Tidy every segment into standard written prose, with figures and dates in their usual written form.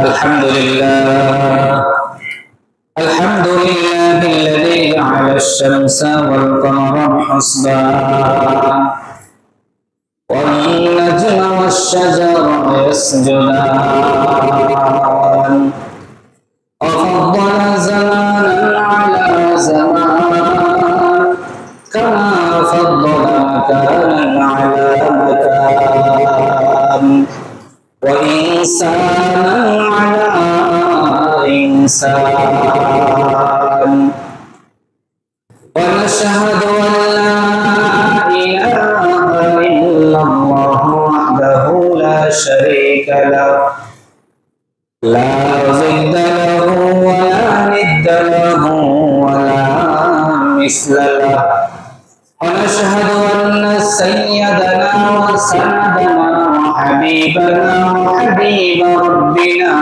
الحمد لله الذي جعل الشمس والقمر حسبانا والنجم والشجر يسجدان وفضل زمانا على زمان كما فضل مكانا على مكان وإنسانا على إنسان ونشهد أن لا إله إلا الله وحده لا شريك له لا ضد له ولا ند له ولا مثل له ونشهد أن سيدنا وسندنا وحبيبنا وحبيب ربنا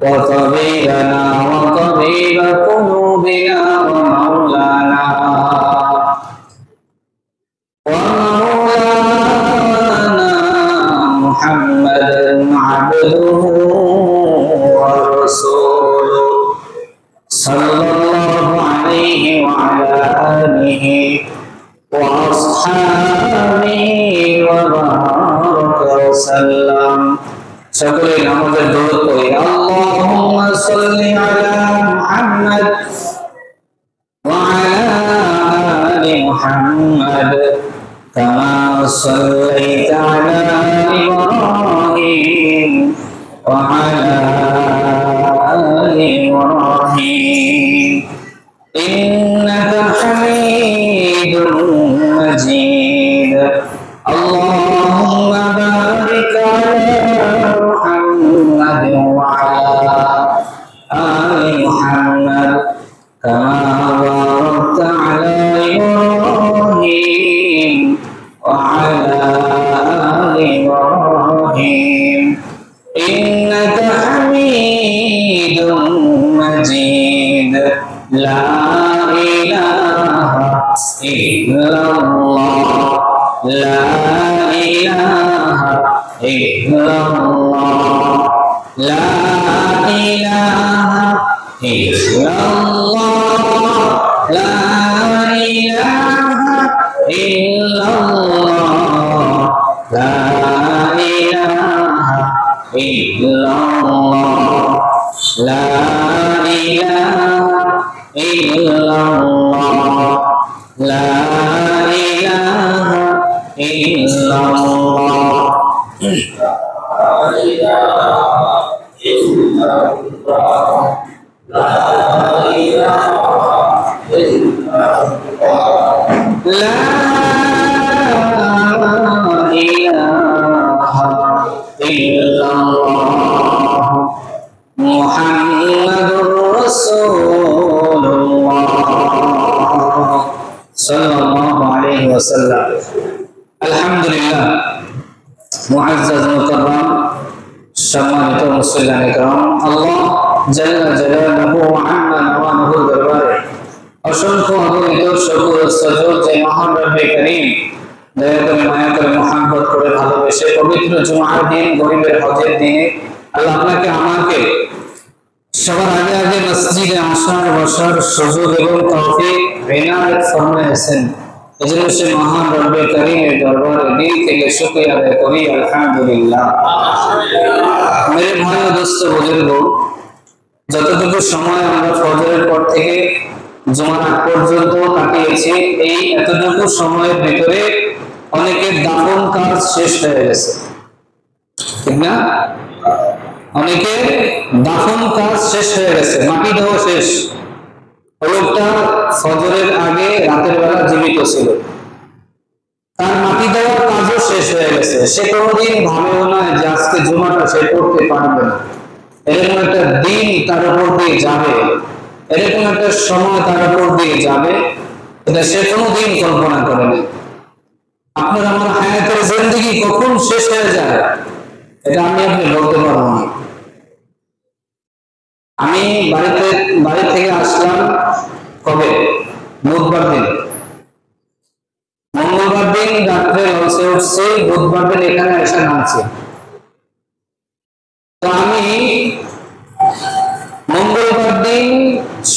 وطبيبنا وطبيب قلوبنا ومولانا محمد عبده ورسوله صلى الله عليه وعلى آله وأصحابه وبارك وسلم সকলে নামাজের দরুদ পড়ি আল্লাহুম্মা সাল্লি আলা মুহাম্মাদ ওয়া আলা আলি মুহাম্মাদ কামা সাল্লাইতা আলা ইব্রাহিম ওয়া আলা আলি ইব্রাহিম ইন্নাকা হামিদুম মাজিদ আল্লাহুম্মা বারিক আলা محمد وعلى آل محمد كما باركت على إبراهيم وعلى آل إبراهيم إنك حميد مجيد لا إله إلا الله لا إله إلا الله لا إله إلا الله لا إله إلا الله لا إله إلا الله لا إله إلا الله لا إله إلا الله মুহাম্মাদুর রাসূলুল্লাহ সাল্লাল্লাহু আলাইহি ওয়াসাল্লাম আলহামদুলিল্লাহ মুআজ্জাজ মুকাররম সম্মানিত মুসল্লিয়ান ইকরাম আল্লাহ জাল্লা জালালুহু ওয়া আম্মা নাওয়ানুহুর দরবারে অসংখ্য অগণিত শুকর ও সুজুদ যে মহান রব্বে করিম দয়া করে মায়া করে মহব্বত করে ভালোবেসে পবিত্র জুমার দিন গরিবের হজের দিনে আল্লাহ আপনাকে আমাকে সবার আগে আগে মসজিদে আসার বসার সুযোগ এবং তৌফিক ইনায়াত ফরমায়েছেন এজন্য সে মহান রব্বে করিমের দরবারে দিল থেকে শুকরিয়া আদায় করি আলহামদুলিল্লাহ। মেরে ভাই ও দোস্ত বুজুর্গ, যতটুকু সময় আমরা ফজরের পর থেকে জুমার আগ পর্যন্ত কাটিয়েছি, এই এতটুকু সময়ের ভিতরে অনেকের দাফন কাজ শেষ হয়ে গেছে, ঠিক না? অনেকের দাফন কাজ শেষ হয়ে গেছে, মাটি দেওয়া শেষ। লোকটা ফজরের আগে রাতের বেলা জীবিত ছিল, তার মাটি দেওয়ার কাজও শেষ হয়ে গেছে। সে কোনোদিন ভাবেও না যে আজকে জুমাটা সে করতে পারবে না, এরকম একটা দিন তার উপর দিয়ে যাবে, এরকম একটা সময় তার উপর দিয়ে যাবে, এটা সে কোনোদিন কল্পনা করেনি। আপনার আমার হায়াতের জিন্দেগি কখন শেষ হয়ে যায় এটা আমি আপনি বলতে পারবো না। আমি বাড়ি থেকে আসলাম কবে? বুধবার দিন। মঙ্গলবার দিন রাত্রে লঞ্চে উঠছি, বুধবার দিন এখানে এসে নামছি।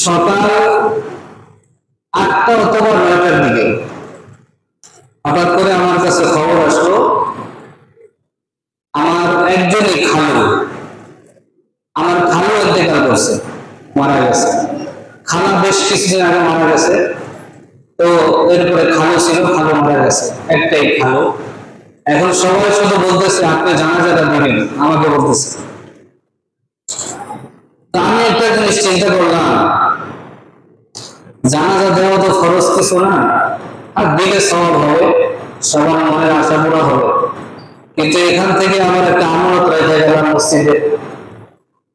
সকাল 8টা অথবা 9টার দিকে হঠাৎ করে আমার কাছে খবর আসলো, আমার একজনই আমার খালু ইন্তেকাল করছে, মারা গেছে। খালা বেশ কিছুদিন আগে মারা গেছে, তো এরপরে খালু ছিল, খালু মারা গেছে, একটাই খালু। এখন সবাই শুধু বলতেছে আপনি জানাজাটা দিবেন, আমাকে বলতেছে। তো আমি একটা জিনিস চিন্তা করলাম, জানাজা দেওয়া তো খরচ কিছু না, আর দিলে সওয়াব হবে, সবার মনের আশা পুরা হবে। কিন্তু এখান থেকে আমার একটা আমানত রেখে গেলাম মসজিদে,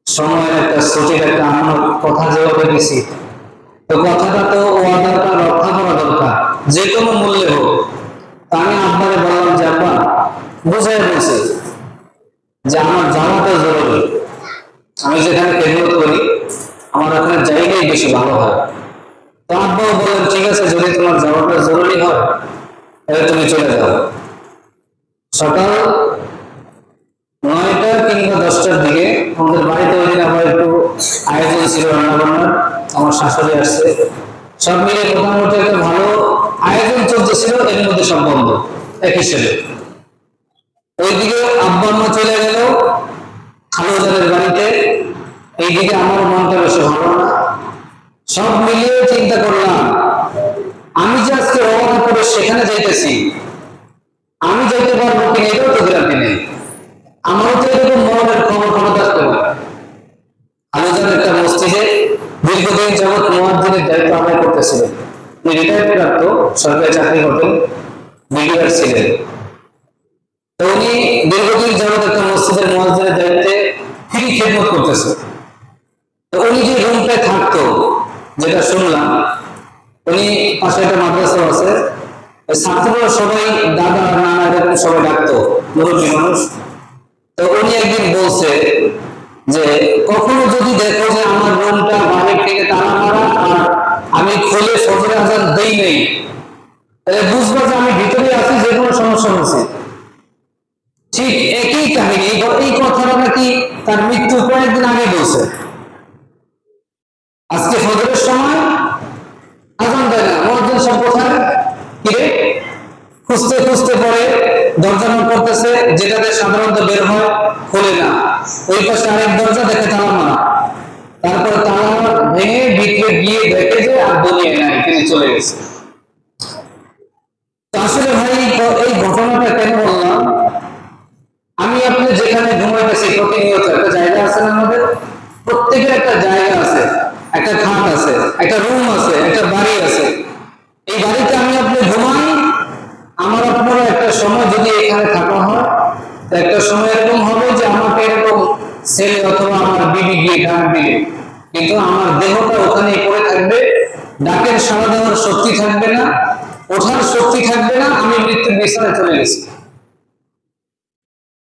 সময়ের একটা সঠিক একটা আমানত, কথা যেভাবে দিছি, তো কথাটা তো ওয়াদাটা রক্ষা করা দরকার, যে কোনো মূল্যে হোক। আমি আব্বারে বললাম যে আব্বা, বুঝাই বলছি যে আমার যাওয়াটা জরুরি, আমি যেখানে খেদমত করি আমার ওখানে জায়গায় বেশি ভালো হয়। তো আব্বাও বললেন ঠিক আছে, যদি তোমার যাওয়াটা জরুরি হয় তাহলে তুমি চলে যাও। সকাল 9টা কিংবা 10টার দিকে আমাদের বাড়িতে ওই দিন আবার একটু আয়োজন ছিল, রান্না বান্নার, আমার শাশুড়ি আসছে, সব মিলে মোটামুটি একটা ভালো আয়োজন চলতেছিল। এর মধ্যে সব বন্ধ এক হিসেবে। ওইদিকে আব্বা আম্মা চলে গেল খালুজানের বাড়িতে, এইদিকে আমার মনটা বেশি ভালো না। সব মিলিয়ে চিন্তা করলাম, আমি যে আজকে রওনা করে সেখানে যাইতেছি, আমি যাইতে পারবো কিনা এটাও তো গ্যারান্টি নেই। আমারও তো এরকম মনের ক্ষমতা থাকতে পারে। খালুজান একটা মসজিদে দীর্ঘদিন যাবৎ মুয়াজ্জিনের দায়িত্ব আদায় করতেছিলেন, উনি রিটায়ার্ড প্রাপ্ত, সরকারি চাকরি করতেন, বিডিআর ছিলেন। তো উনি দীর্ঘদিন যাবৎ একটা মসজিদের মুয়াজ্জিনের দায়িত্বে ফ্রি খেদমত করতেছে। তো উনি যে রুমটায় থাকতো, যেটা শুনলাম, উনি পাশে একটা মাদ্রাসা আছে, ছাত্ররা সবাই দাদা নানা এরকম সবাই ডাকতো, মুরব্বী মানুষ। তো উনি একদিন বলছে যে কখনো যদি দেখো যে আমার রুমটা বাহির থেকে তালা মারা আর আমি খুলে ফজর আজান দেই নেই, তাহলে বুঝবো যে আমি ভিতরে আছি, যে কোনো সমস্যা হয়েছে। ঠিক একই কাহিনী, এই কথাটা নাকি তার মৃত্যুর কয়েকদিন আগে বলছে। আজকে ফজরের সময় আজান দেয় না, মুয়াজ্জিন সব কোথায় কিরে খুঁজতে খুঁজতে পরে দরজা নক করতেছে, যেটাতে সাধারণত বের হয় খোলে না, ওই পাশে আরেক দরজা, দেখে তালা মারা। তারপরে তালা ভেঙে ভিতরে গিয়ে দেখে যে আর দুনিয়ায় নাই, তিনি চলে গেছে। আসলে ভাই এই ঘটনাটা কেন বললাম, আমি আপনি যেখানে ঘুমাইতেছি প্রতিনিয়ত একটা জায়গা আছে না, আমাদের প্রত্যেকের একটা জায়গা আছে, একটা খাট আছে, একটা রুম আছে, একটা বাড়ি আছে। এই বাড়িতে আমি আপনি ঘুমাই, আমার আপনার একটা সময় যদি এখানে থাকা হয়, একটা সময় এরকম হবে যে আমাকে এরকম ছেলে অথবা আমার বিবি গিয়ে ডাক দিলে, কিন্তু আমার দেহটা ওখানে পড়ে থাকবে, ডাকের সাড়া দেওয়ার শক্তি থাকবে না, ওঠার শক্তি থাকবে না, আমি মৃত্যুর বিছানায় চলে গেছি।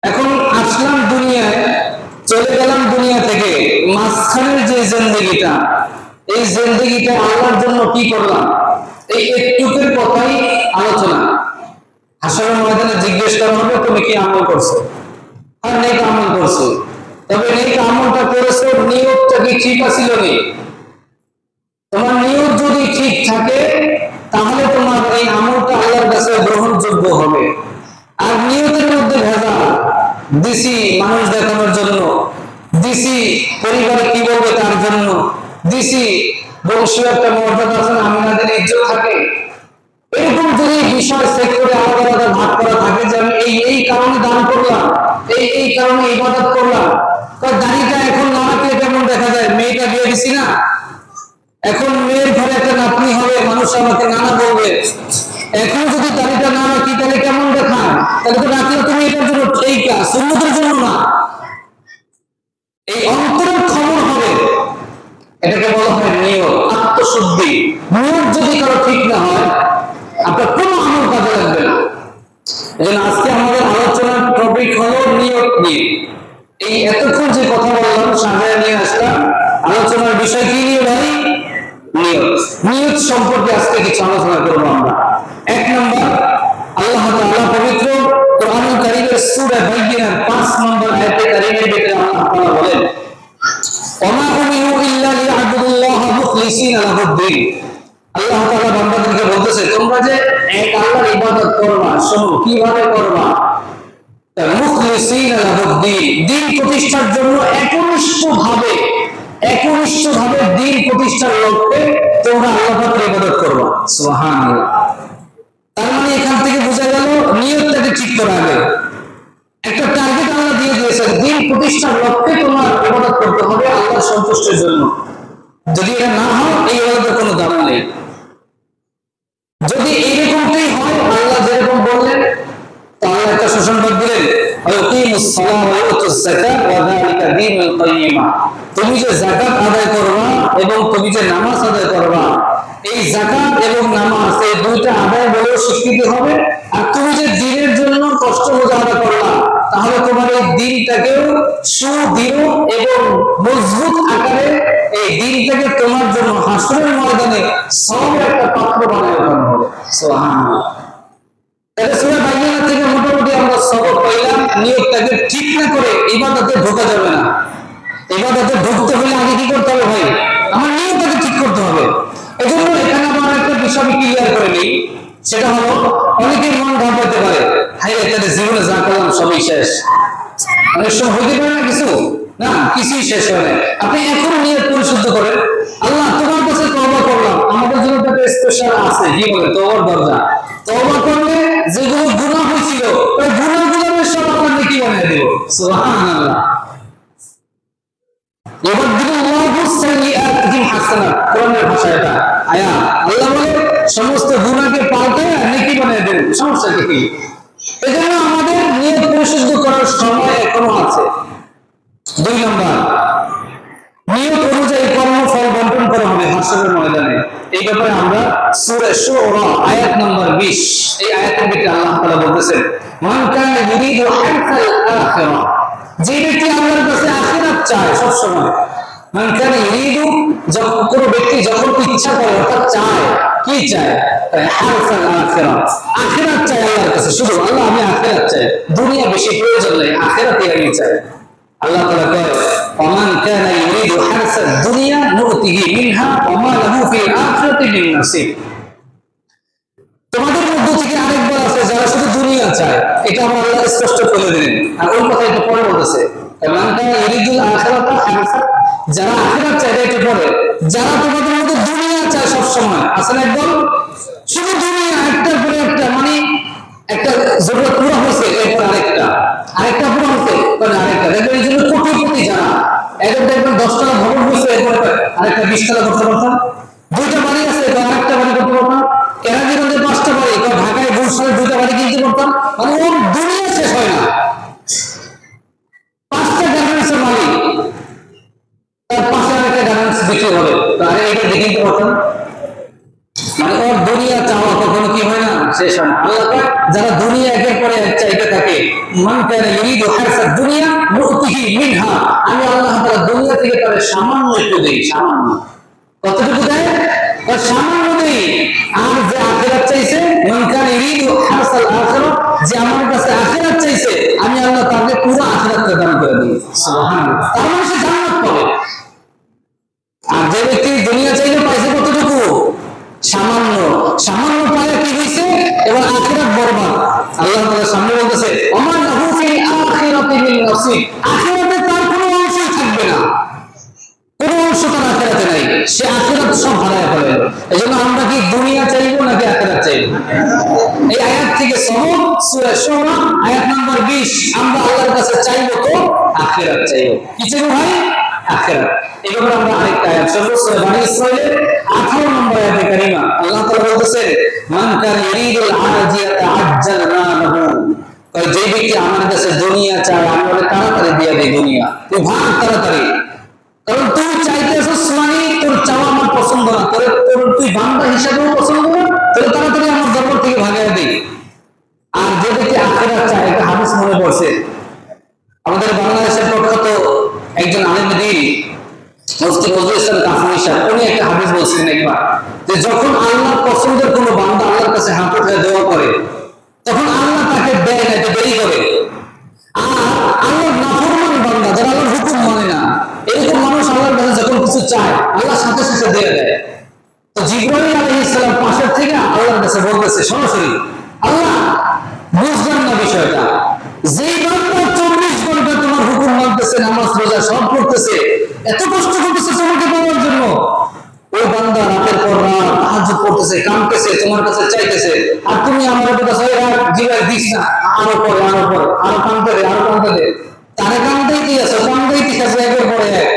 এখন আসলাম দুনিয়ায়, চলে গেলাম দুনিয়া থেকে, মাঝখানের যে জিন্দেগিটা, এই জিন্দেগিটা আল্লাহর জন্য কি করলাম, এই একটুকের কথাই আলোচনা। হাসরের ময়দানে জিজ্ঞেস করা হবে তুমি কি আমল করছো, আর নেক আমল করছো, তবে নেক আমলটা করেছো, নিয়তটা কি ঠিক আছিল? নেই, তোমার নিয়ত যদি ঠিক থাকে তাহলে তোমার এই আমলটা আল্লাহর কাছে গ্রহণযোগ্য হবে। আর নিয়তের মধ্যে ভেজাল দিছি মানুষ দেখানোর জন্য, দিছি পরিবারে কি বলবে তার জন্য, দিছি বংশীয় একটা মর্যাদা আছে, আমি না দিলে ইজ্জত থাকে, এরকম যদি বিষয় সেট করে আলাদা আলাদা ভাগ করা থাকে যে আমি এই কারণে দান করলাম, এই কারণে ইবাদত করলাম। দাড়িটা এখন না রাখলে কেমন দেখা যায়, মেয়েটা বিয়ে দিছি না, এখন মেয়ের ঘরে একটা নাতনি হবে, মানুষ আমাকে নানা বলবে, এখন যদি দাড়িটা না রাখি তাহলে কেমন দেখায়, তাহলে তো রাখলে তুমি এটার জন্য, এই কাজ সুন্নতের জন্য না, এই অন্তরের খবর হবে, এটাকে বলা হয় নিয়ত, আত্মশুদ্ধি। নিয়ত যদি কারো ঠিক না হয় আপনার কোনো আমল কাজে লাগবে না। এজন্য আজকে আমাদের আলোচনার টপিক হলো নিয়ত নিয়ে। এই এতক্ষণ যে কথা বললাম, সাজায় নিয়ে আসলাম, আলোচনার বিষয় কি নিয়ে ভাই? নিয়ত। নিয়ত সম্পর্কে আজকে কিছু আলোচনা করবো আমরা। এক নম্বর, আল্লাহ তাআলা পবিত্র কোরআনুল কারীমের সূরা বাইয়িনার 5 নম্বর আয়াতে কারীমের ভিতরে আল্লাহ তাআলা বলেন, ওয়া মা উমিরু ইল্লা লিয়াবুদুল্লাহা মুখলিসিনা লাহুদ্দিন। আল্লাহ তাআলা বান্দাদেরকে বলতেছে তোমরা যে এক আল্লাহর ইবাদত করবা, শোনো কিভাবে করবা। মুখলিসিনা লাহুদ্দিন, দিন প্রতিষ্ঠার জন্য একনিষ্ঠভাবে দিন প্রতিষ্ঠার লক্ষ্যে তোমরা আল্লাহ পাকের ইবাদত করবা। সুবহানাল্লাহ। তার মানে এখান থেকে বোঝা গেল নিয়তটাকে ঠিক করা আগে একটা টার্গেট আল্লাহ দিয়ে দিয়েছে, দিন প্রতিষ্ঠার লক্ষ্যে তোমার ইবাদত করতে হবে আল্লাহর সন্তুষ্টির জন্য। যদি এটা না হয় এই ইবাদতের কোনো দাম নেই। যদি এইরকমটাই হয় আল্লাহ যেরকম বললেন, তাহলে একটা সুসংবাদ দিলেন, আকিমুস সালাহ ওয়া ইউতুজ যাকাত ওয়া যালিকা দীনুল কাইয়্যিমা। তুমি যে যাকাত আদায় করবা এবং তুমি যে নামাজ আদায় করবা, এই যাকাত এবং নামাজ এই দুইটা আদায় বলেও স্বীকৃতি হবে। আর তুমি যে দ্বীনের জন্য কষ্ট মুজাহাদা করলা, তাহলে তোমার এই দ্বীনটাকেও সুদৃঢ় এবং মজবুত আকারে এই দ্বীনটাকে তোমার জন্য হাসরের ময়দানে সওয়াবের একটা পাত্র বানায় রাখা হবে। সুবহানাল্লাহ। তাহলে সূরা বাইয়িনা থেকে মোটামুটি আমরা সবক পাইলাম, নিয়তটাকে ঠিক না করে ইবাদতে ঢোকা যাবে না। ইবাদতে ঢুকতে হলে আগে কি করতে হবে ভাই? আমার নিয়তটাকে ঠিক করতে হবে। এজন্য এখানে আমরা একটা বিষয় ক্লিয়ার করে নিই, সেটা হলো অনেকের মন ভাব হতে পারে, হাই তাহলে জীবনে যা করলাম সবই শেষ। অনেক সময় হইতে পারে না কিছু, না কিছুই শেষ হয় না। আপনি এখন নিয়ত পরিশুদ্ধ করেন, আল্লাহ তোমার কাছে তওবা করলাম। আমাদের জন্য একটা স্পেশাল আছে, কি বলে তওবার দরজা। তওবা করলে যেগুলো গুনাহ হয়েছিল ওই গুনাহগুলো সব আপনার নেকি বানিয়ে দেব। সুবহানাল্লাহ। ইবাদুল্লাহু সাইয়্যাতিহিম হাসানাত, কোরআনের ভাষা এটা আয়াত। আল্লাহ বলে সমস্ত গুনাহকে পাল্টায় নেকি বানিয়ে দেব। সমস্যা কি? এজন্য আমাদের নিয়ত পরিশুদ্ধ করার সময় এখনো আছে। 2 নাম্বার, নিয়ত অনুযায়ী কর্মফল বন্টন করা হবে হাসরের ময়দানে। এই ব্যাপারে আমরা সূরা শুরা আয়াত নম্বর 20 এই আয়াতের ভিতরে আল্লাহ তাআলা বলতেছেন, মান কানা ইউরিদু হাসাল আখিরা, যে ব্যক্তি আল্লাহর কাছে আখিরাত চায় সব সময়। মান কানা ইউরিদু, যখন কোনো ব্যক্তি যখন ইচ্ছা করে অর্থাৎ চায়, কি চায়? হাসাল আখিরা, আখিরাত চায় আল্লাহর কাছে। শুধু আল্লাহ আমি আখিরাত চাই, দুনিয়া বেশি প্রয়োজন নেই, আখিরাতই আমি চাই। আল্লাহ তাআলা কয়, ওমান কানা ইউরিদু হাসাদ দুনিয়া নুতিহি মিনহা ওয়া মা লাহু ফিল আখিরাতি মিন নাসিব। তোমাদের মধ্য থেকে আরেকবার আছে যারা শুধু দুনিয়া চায়, এটা আমরা আল্লাহ স্পষ্ট করে দিলেন। আর ওই কথা একটু পরে বলতেছে, ওমান কানা ইউরিদুল আখিরাতা হাসাদ, যারা আখিরাত চায় এটা পরে, যারা তোমাদের মধ্যে দুনিয়া চায় সব সময় আছে না, একদম শুধু দুনিয়া একটার পরে একটা, মানে একটা জরুরত পুরো হয়েছে এরপর আরেকটা পুরো হয়েছে মানে আরেকটা। দেখবেন এই জন্য কোটিপতি যারা, একদম দেখবেন 10 তলা ভবন হয়েছে এরপর আরেকটা 20 তলা করতে পারতাম, 2টা বাড়ি আছে আরেকটা বাড়ি করতে পারতাম, কেরানীগঞ্জে 5টা বাড়ি, ঢাকায় গুলশানে 2টা বাড়ি কিনতে পারতাম। মানে ওর দুনিয়া শেষ হয় না। 5টা গার্মেন্টসের মালিক, তার পাশে আরেকটা গার্মেন্টস বিক্রি হবে, তাহলে এটা দেখে কিনতে পারতাম। মানে ওর দুনিয়া চাওয়া কখনো কি হয় না, শেষ হয় না। আল্লাহ পাক যারা দুনিয়া একের পরে এক চাইতে থাকে, মান কানা ইউরিদু হাসাদ দুনিয়া নুতিহি মিনহা, আমি আল্লাহ তাআলা দুনিয়া থেকে তার সামান্য একটু দেই। সামান্য কতটুকু দেয়? তার সামান্য দেই। আর যে আখিরাত চাইছে, মান কানা ইউরিদু হাসাল আখিরা, যে আমার কাছে আখিরাত চাইছে, আমি আল্লাহ তাকে পুরো আখিরাতটা দান করে দিই। সুবহানাল্লাহ। তার মানে সে জান্নাত পাবে। আর যে ব্যক্তি দুনিয়া চাইলে পাইছে কতটুকু? সামান্য। সামান্য পায় কি হইছে? এবং আখিরাত বরবাদ। আল্লাহ তাআলা সামনে বলতেছে, ওমা লাহু ফিল আখিরাতি মিন নাসিব, আখিরাতে তার কোনো অংশই থাকবে না, কোনো অংশ তার আখিরাতে নাই, সে আখিরাত সব হারায় ফেলে। এজন্য আমরা কি দুনিয়া চাইবো নাকি আখিরাত চাইবো? এই আয়াত থেকে সবক, সূরা শুরা আয়াত নাম্বার 20, আমরা আল্লাহর কাছে চাইবো তো আখিরাত চাইবো। কি চাইবো ভাই? আখিরাত। এবার আমরা আরেকটা আয়াত শুনবো, সূরা বনী ইসরাঈলের 18 নম্বর আয়াতে কারিমা। আল্লাহ তাআলা বলতেছেন, মান কানা ইউরিদুল আজিয়াতা আজ্জালনা লাহু, যে ব্যক্তি আমার কাছে দুনিয়া চায় আমি ওকে তাড়াতাড়ি দিয়ে দেই দুনিয়া। তুই ভাগ তাড়াতাড়ি, কারণ তুই চাইতেছিস মানে তোর চাওয়া আমার পছন্দ না, তুই বান্দা হিসাবেও পছন্দ না, তাহলে তাড়াতাড়ি আমার দরবার থেকে ভাগায় দেই। আর যে ব্যক্তি আখিরাত চায়, একটা হাদিস মনে পড়ছে, আমাদের বাংলাদেশের প্রখ্যাত একজন আলেম দ্বীন মুফতি নজরুল ইসলাম কাফনি সাহেব, উনি একটা হাদিস বলছিলেন একবার, যে যখন আল্লাহর পছন্দের কোনো বান্দা আল্লাহর কাছে হাত উঠায় দোয়া করে, তখন আল্লাহ তাকে দেয় না, এটা দেরি করে। আর আল্লাহর নাফরমান বান্দা, যারা আল্লাহর হুকুম মানে না, এরকম মানুষ আল্লাহর কাছে যখন কিছু চায় আল্লাহ সাথে সাথে দিয়ে দেয়। তো জিবরাইল আলাইহিস সালাম পাশের থেকে আল্লাহর কাছে বলতেছে সরাসরি, আল্লাহ বুঝলেন না বিষয়টা, যেই বান্দা 24 ঘন্টা তোমার হুকুম মানতেছে, নামাজ রোজা সব করতেছে, এত কষ্ট করতেছে তোমাকে পাওয়ার জন্য, ওই বান্দা রাতের পর রাত তাহাজ্জুদ করতেছে, কাঁদতেছে, তোমার কাছে চাইতেছে, আর তুমি আমার কাছে জিবরাইল দিস না, আরো পরে আরো কাঁদতে দে, তারে কাঁদতেই আছে, কাঁদতেই আছে একের পরে এক।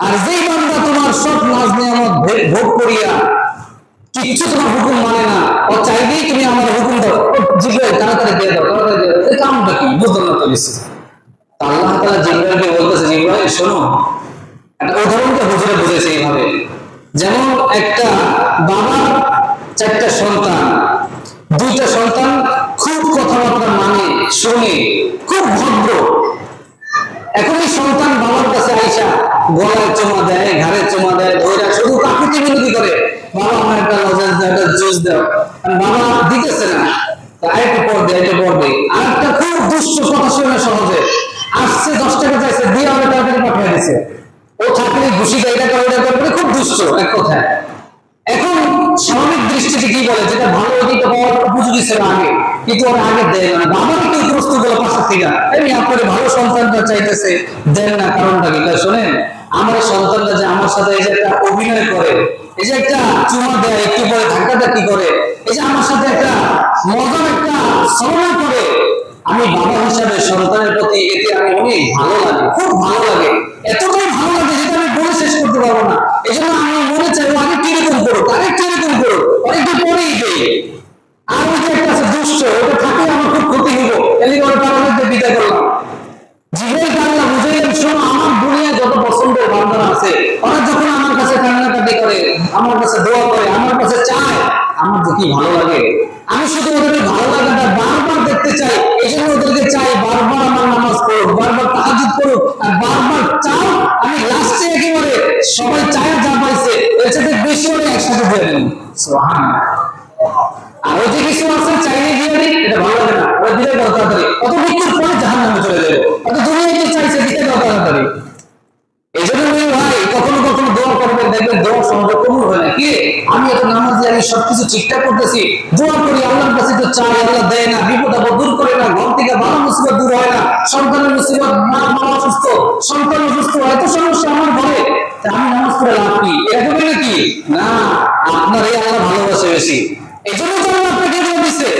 আর যেই বান্দা তোমার সব নাজ নিয়ামত ভোগ করিয়া কিচ্ছু তোমার হুকুম মানে না, ও চাইলেই তুমি আমার হুকুম দাও, জিবরাইল তাড়াতাড়ি দিয়ে দাও, এই কামটা কি বুঝলাম না তো কিছু। আল্লাহ তাআলা জিবরাইলকে বলতেছে, জিবরাইল শোনো, একটা উদাহরণকে হুজুরে বুঝেছে এইভাবে, যেমন একটা বাবার 4টা সন্তান, 2টা সন্তান খুব কথাবার্তা মানে শুনে, খুব ভদ্র। এখন এই সন্তান বাবার কাছে আইসা গলায় চুমা দেয়, ঘাড়ে চুমা দেয়, ওইরা শুধু কাকুতি মিনতি করে, বাবা আমার একটা লজেন্স দাও, একটা জুস দাও, বাবা দিতেছে না, আরেকটু পর দে, আর একটা খুব দুষ্ট কথা শুনে সহজে আসছে, 10 টাকা চাইছে, দিয়ে আমরা তাড়াতাড়ি পাঠিয়ে দিছে, ও থাকলে ঘুষি দেয়, এটা করে খুব দুষ্ট এক কথায়। এখন স্বাভাবিক দৃষ্টিতে কি বলে, যেটা ভালো ওইটা পাওয়ার উপযোগী ছিল আগে, কিন্তু ওরা আগে দেয় না, বাবাকে কেউ প্রস্তুত হলো পাশের থেকে, এই আপনার ভালো সন্তানটা চাইতেছে, দেন না, কারণটা কি? শোনেন, আমার সন্তানটা যে আমার সাথে এই যে একটা অভিনয় করে, এই যে একটা চুমা দেয়, একটু পরে ধাক্কাধাক্কি করে, এই যে আমার সাথে একটা মজার একটা ছলনা করে, আমি বাবা হিসাবে সন্তানের প্রতি এতে আমি অনেক ভালো লাগে, খুব ভালো লাগে, এতটাই ভালো লাগে যেটা আমি বলে শেষ করতে পারবো না। এই জন্য আমি মনে চাই আগে কিরকম করুক, আরেকটু এরকম করুক, অনেকটা পরেই দেই। আর ওই যে একটা আছে দুষ্ট, ওটা থাকলে আমার খুব ক্ষতি হইব, এদিকে ওর কারণে বিদায় করলাম। জিবরাইল আল্লাহ বুঝাইলেন, শোনো, আমার দুনিয়ায় যত পছন্দের বান্দারা আছে, ওরা যখন আমার কাছে কান্নাকাটি করে, আমার কাছে দোয়া করে, আমার কাছে চায়, আমার যে কি ভালো লাগে, আমি শুধু ওদেরকে ভালো লাগাটা বারবার দেখতে চাই, এই জন্য ওদেরকে চাই বারবার আমার নামাজ পড়ুক, বারবার তাহাজ্জুদ করুক, আর বারবার চাও আমি লাস্টে একেবারে সবাই চায় যা পাইছে এর সাথে বেশি হলে একসাথে দিয়ে দেন। সুবহানাল্লাহ। আর ওই যে কিছু আছে চাইলে দিয়ে দিই, এটা ভালো লাগে না, ওরা দিলে দাও তাড়াতাড়ি, অত মৃত্যুর পরে জাহান্নামে চলে যাবে, অত দুনিয়ায় কি চাইছে দিতে দাও তাড়াতাড়ি। এই জন্য ভাই কখনো কখনো দোয়া করবেন, দেখবেন দোয়া সহজে কবুল হয় না। কি আমি এত নামাজ দিয়ে আমি সবকিছু ঠিকঠাক করতেছি, দোয়া করি আল্লাহর কাছে, তো চাই আল্লাহ দেয় না, বিপদ আপদ দূর করে না, ঘর থেকে বাবা মুসিবত দূর হয় না, সন্তানের মুসিবত, মা বাবা অসুস্থ, সন্তান অসুস্থ, এত সমস্যা আমার ঘরে, আমি নামাজ পড়ে লাভ কি? এরকম নাকি? না, আপনার এই আল্লাহ ভালোবাসে বেশি, এই জন্য তো আল্লাহ আপনাকে দিয়ে দিচ্ছে,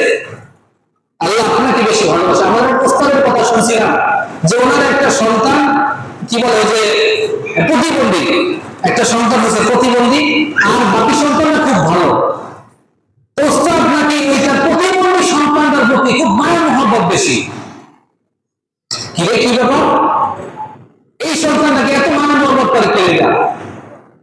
আল্লাহ আপনাকে বেশি ভালোবাসে। আমাদের প্রস্তাবের কথা শুনছিলাম যে ওনার একটা সন্তান কি বলে যে প্রতিবন্ধী, একটা সন্তান হচ্ছে প্রতিবন্ধী, আর বাকি সন্তানরা খুব ভালো। প্রস্তাব নাকি ওইটা প্রতিবন্ধী সন্তানটার প্রতি খুব মায়া মহব্বত বেশি। কি ব্যাপার? এই সন্তানটাকে এত মায়া মহব্বত করে কেড়ে দেয়।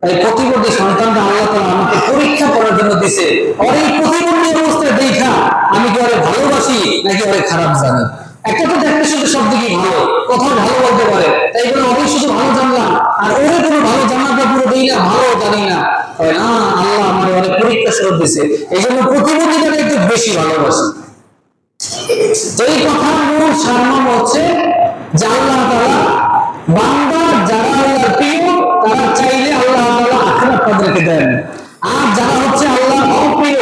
তাই প্রতিবন্ধী সন্তানটা আল্লাহ তাআলা আমাকে পরীক্ষা করার জন্য দিছে, আর এই প্রতিবন্ধী অবস্থায় দেখা আমি কি ওরে ভালোবাসি নাকি ওরে খারাপ জানি। একটা তো দেখতে শুধু সব দিকেই ভালো, কোথাও ভালো বলতে পারে, তাই বলে ওরে শুধু ভালো জানলাম আর ওরে কোনো ভালো জানাটা পুরো দিই না, ভালো জানি না, না, আল্লাহ আমার অনেক পরীক্ষা স্বরূপ দিছে, এই জন্য প্রতিবন্ধীটাকে একটু বেশি ভালোবাসি। তো এই কথার মূল সারমর্ম হচ্ছে যে আল্লাহ তাআলা বান্দা যারা আল্লাহর প্রিয় তারা চাইলে আল্লাহ তাআলা আখিরাত তাদেরকে দেন, আর যারা হচ্ছে আল্লাহর অপ্রিয়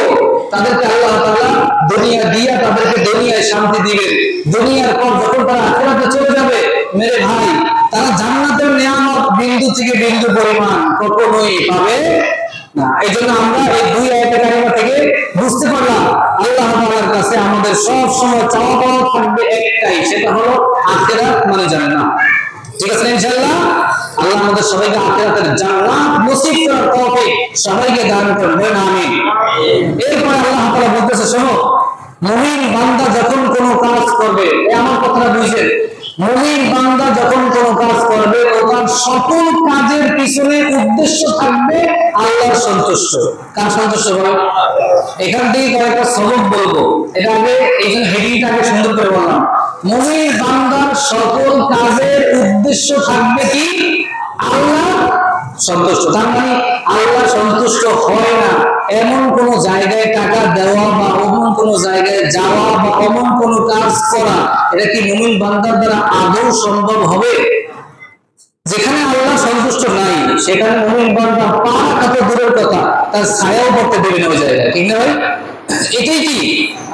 তাদেরকে আল্লাহ তাআলা দুনিয়া দিয়া তাদেরকে দুনিয়ায় শান্তি দিবেন, দুনিয়ার পর যখন তারা আখিরাতে চলে যাবে মেরে ভাই তারা জান্নাতের নিয়ামত বিন্দু থেকে বিন্দু পরিমাণ কখনোই পাবে না। এই জন্য আমরা এই 2 আয়াতের কারিমা থেকে বুঝতে পারলাম আল্লাহ তাআলার কাছে আমাদের সব সময় চাওয়া পাওয়া থাকবে একটাই, সেটা হলো আখিরাত মানে জান্নাত। ঠিক আছে ইনশাআল্লাহ? আল্লাহ আমাদের সবাইকে আখিরাতের জান্নাত নসিব করার তৌফিক সবাইকে দান করবেন, আমিন। এরপর আল্লাহ তাআলা বলতেছে, শোনো, মুমিন বান্দা যখন কোনো কাজ করবে, আমার কথাটা বুঝেন, মুমিন বান্দা যখন কোনো কাজ করবে ওর সকল কাজের পিছনে উদ্দেশ্য থাকবে আল্লাহর সন্তুষ্ট। কার সন্তুষ্ট বলেন? এখান থেকে কয়েকটা সবক বলবো, এটা আগে এই জন্য হেডিংটাকে সুন্দর করে বললাম। মুমিন বান্দার সকল কাজের উদ্দেশ্য থাকবে কি? আল্লাহ সন্তুষ্ট। তার মানে আল্লাহ সন্তুষ্ট হয় না এমন কোন জায়গায় টাকা দেওয়া বা অমন কোন জায়গায় যাওয়া বা অমন কোন কাজ করা, এটা কি মুমিন বান্দার দ্বারা আদৌ সম্ভব হবে? যেখানে আল্লাহ সন্তুষ্ট নাই সেখানে মুমিন বান্দা পা রাখা দূরের কথা, তার ছায়াও পড়তে দেবে না ওই জায়গায়, ঠিক না ভাই? এটাই কি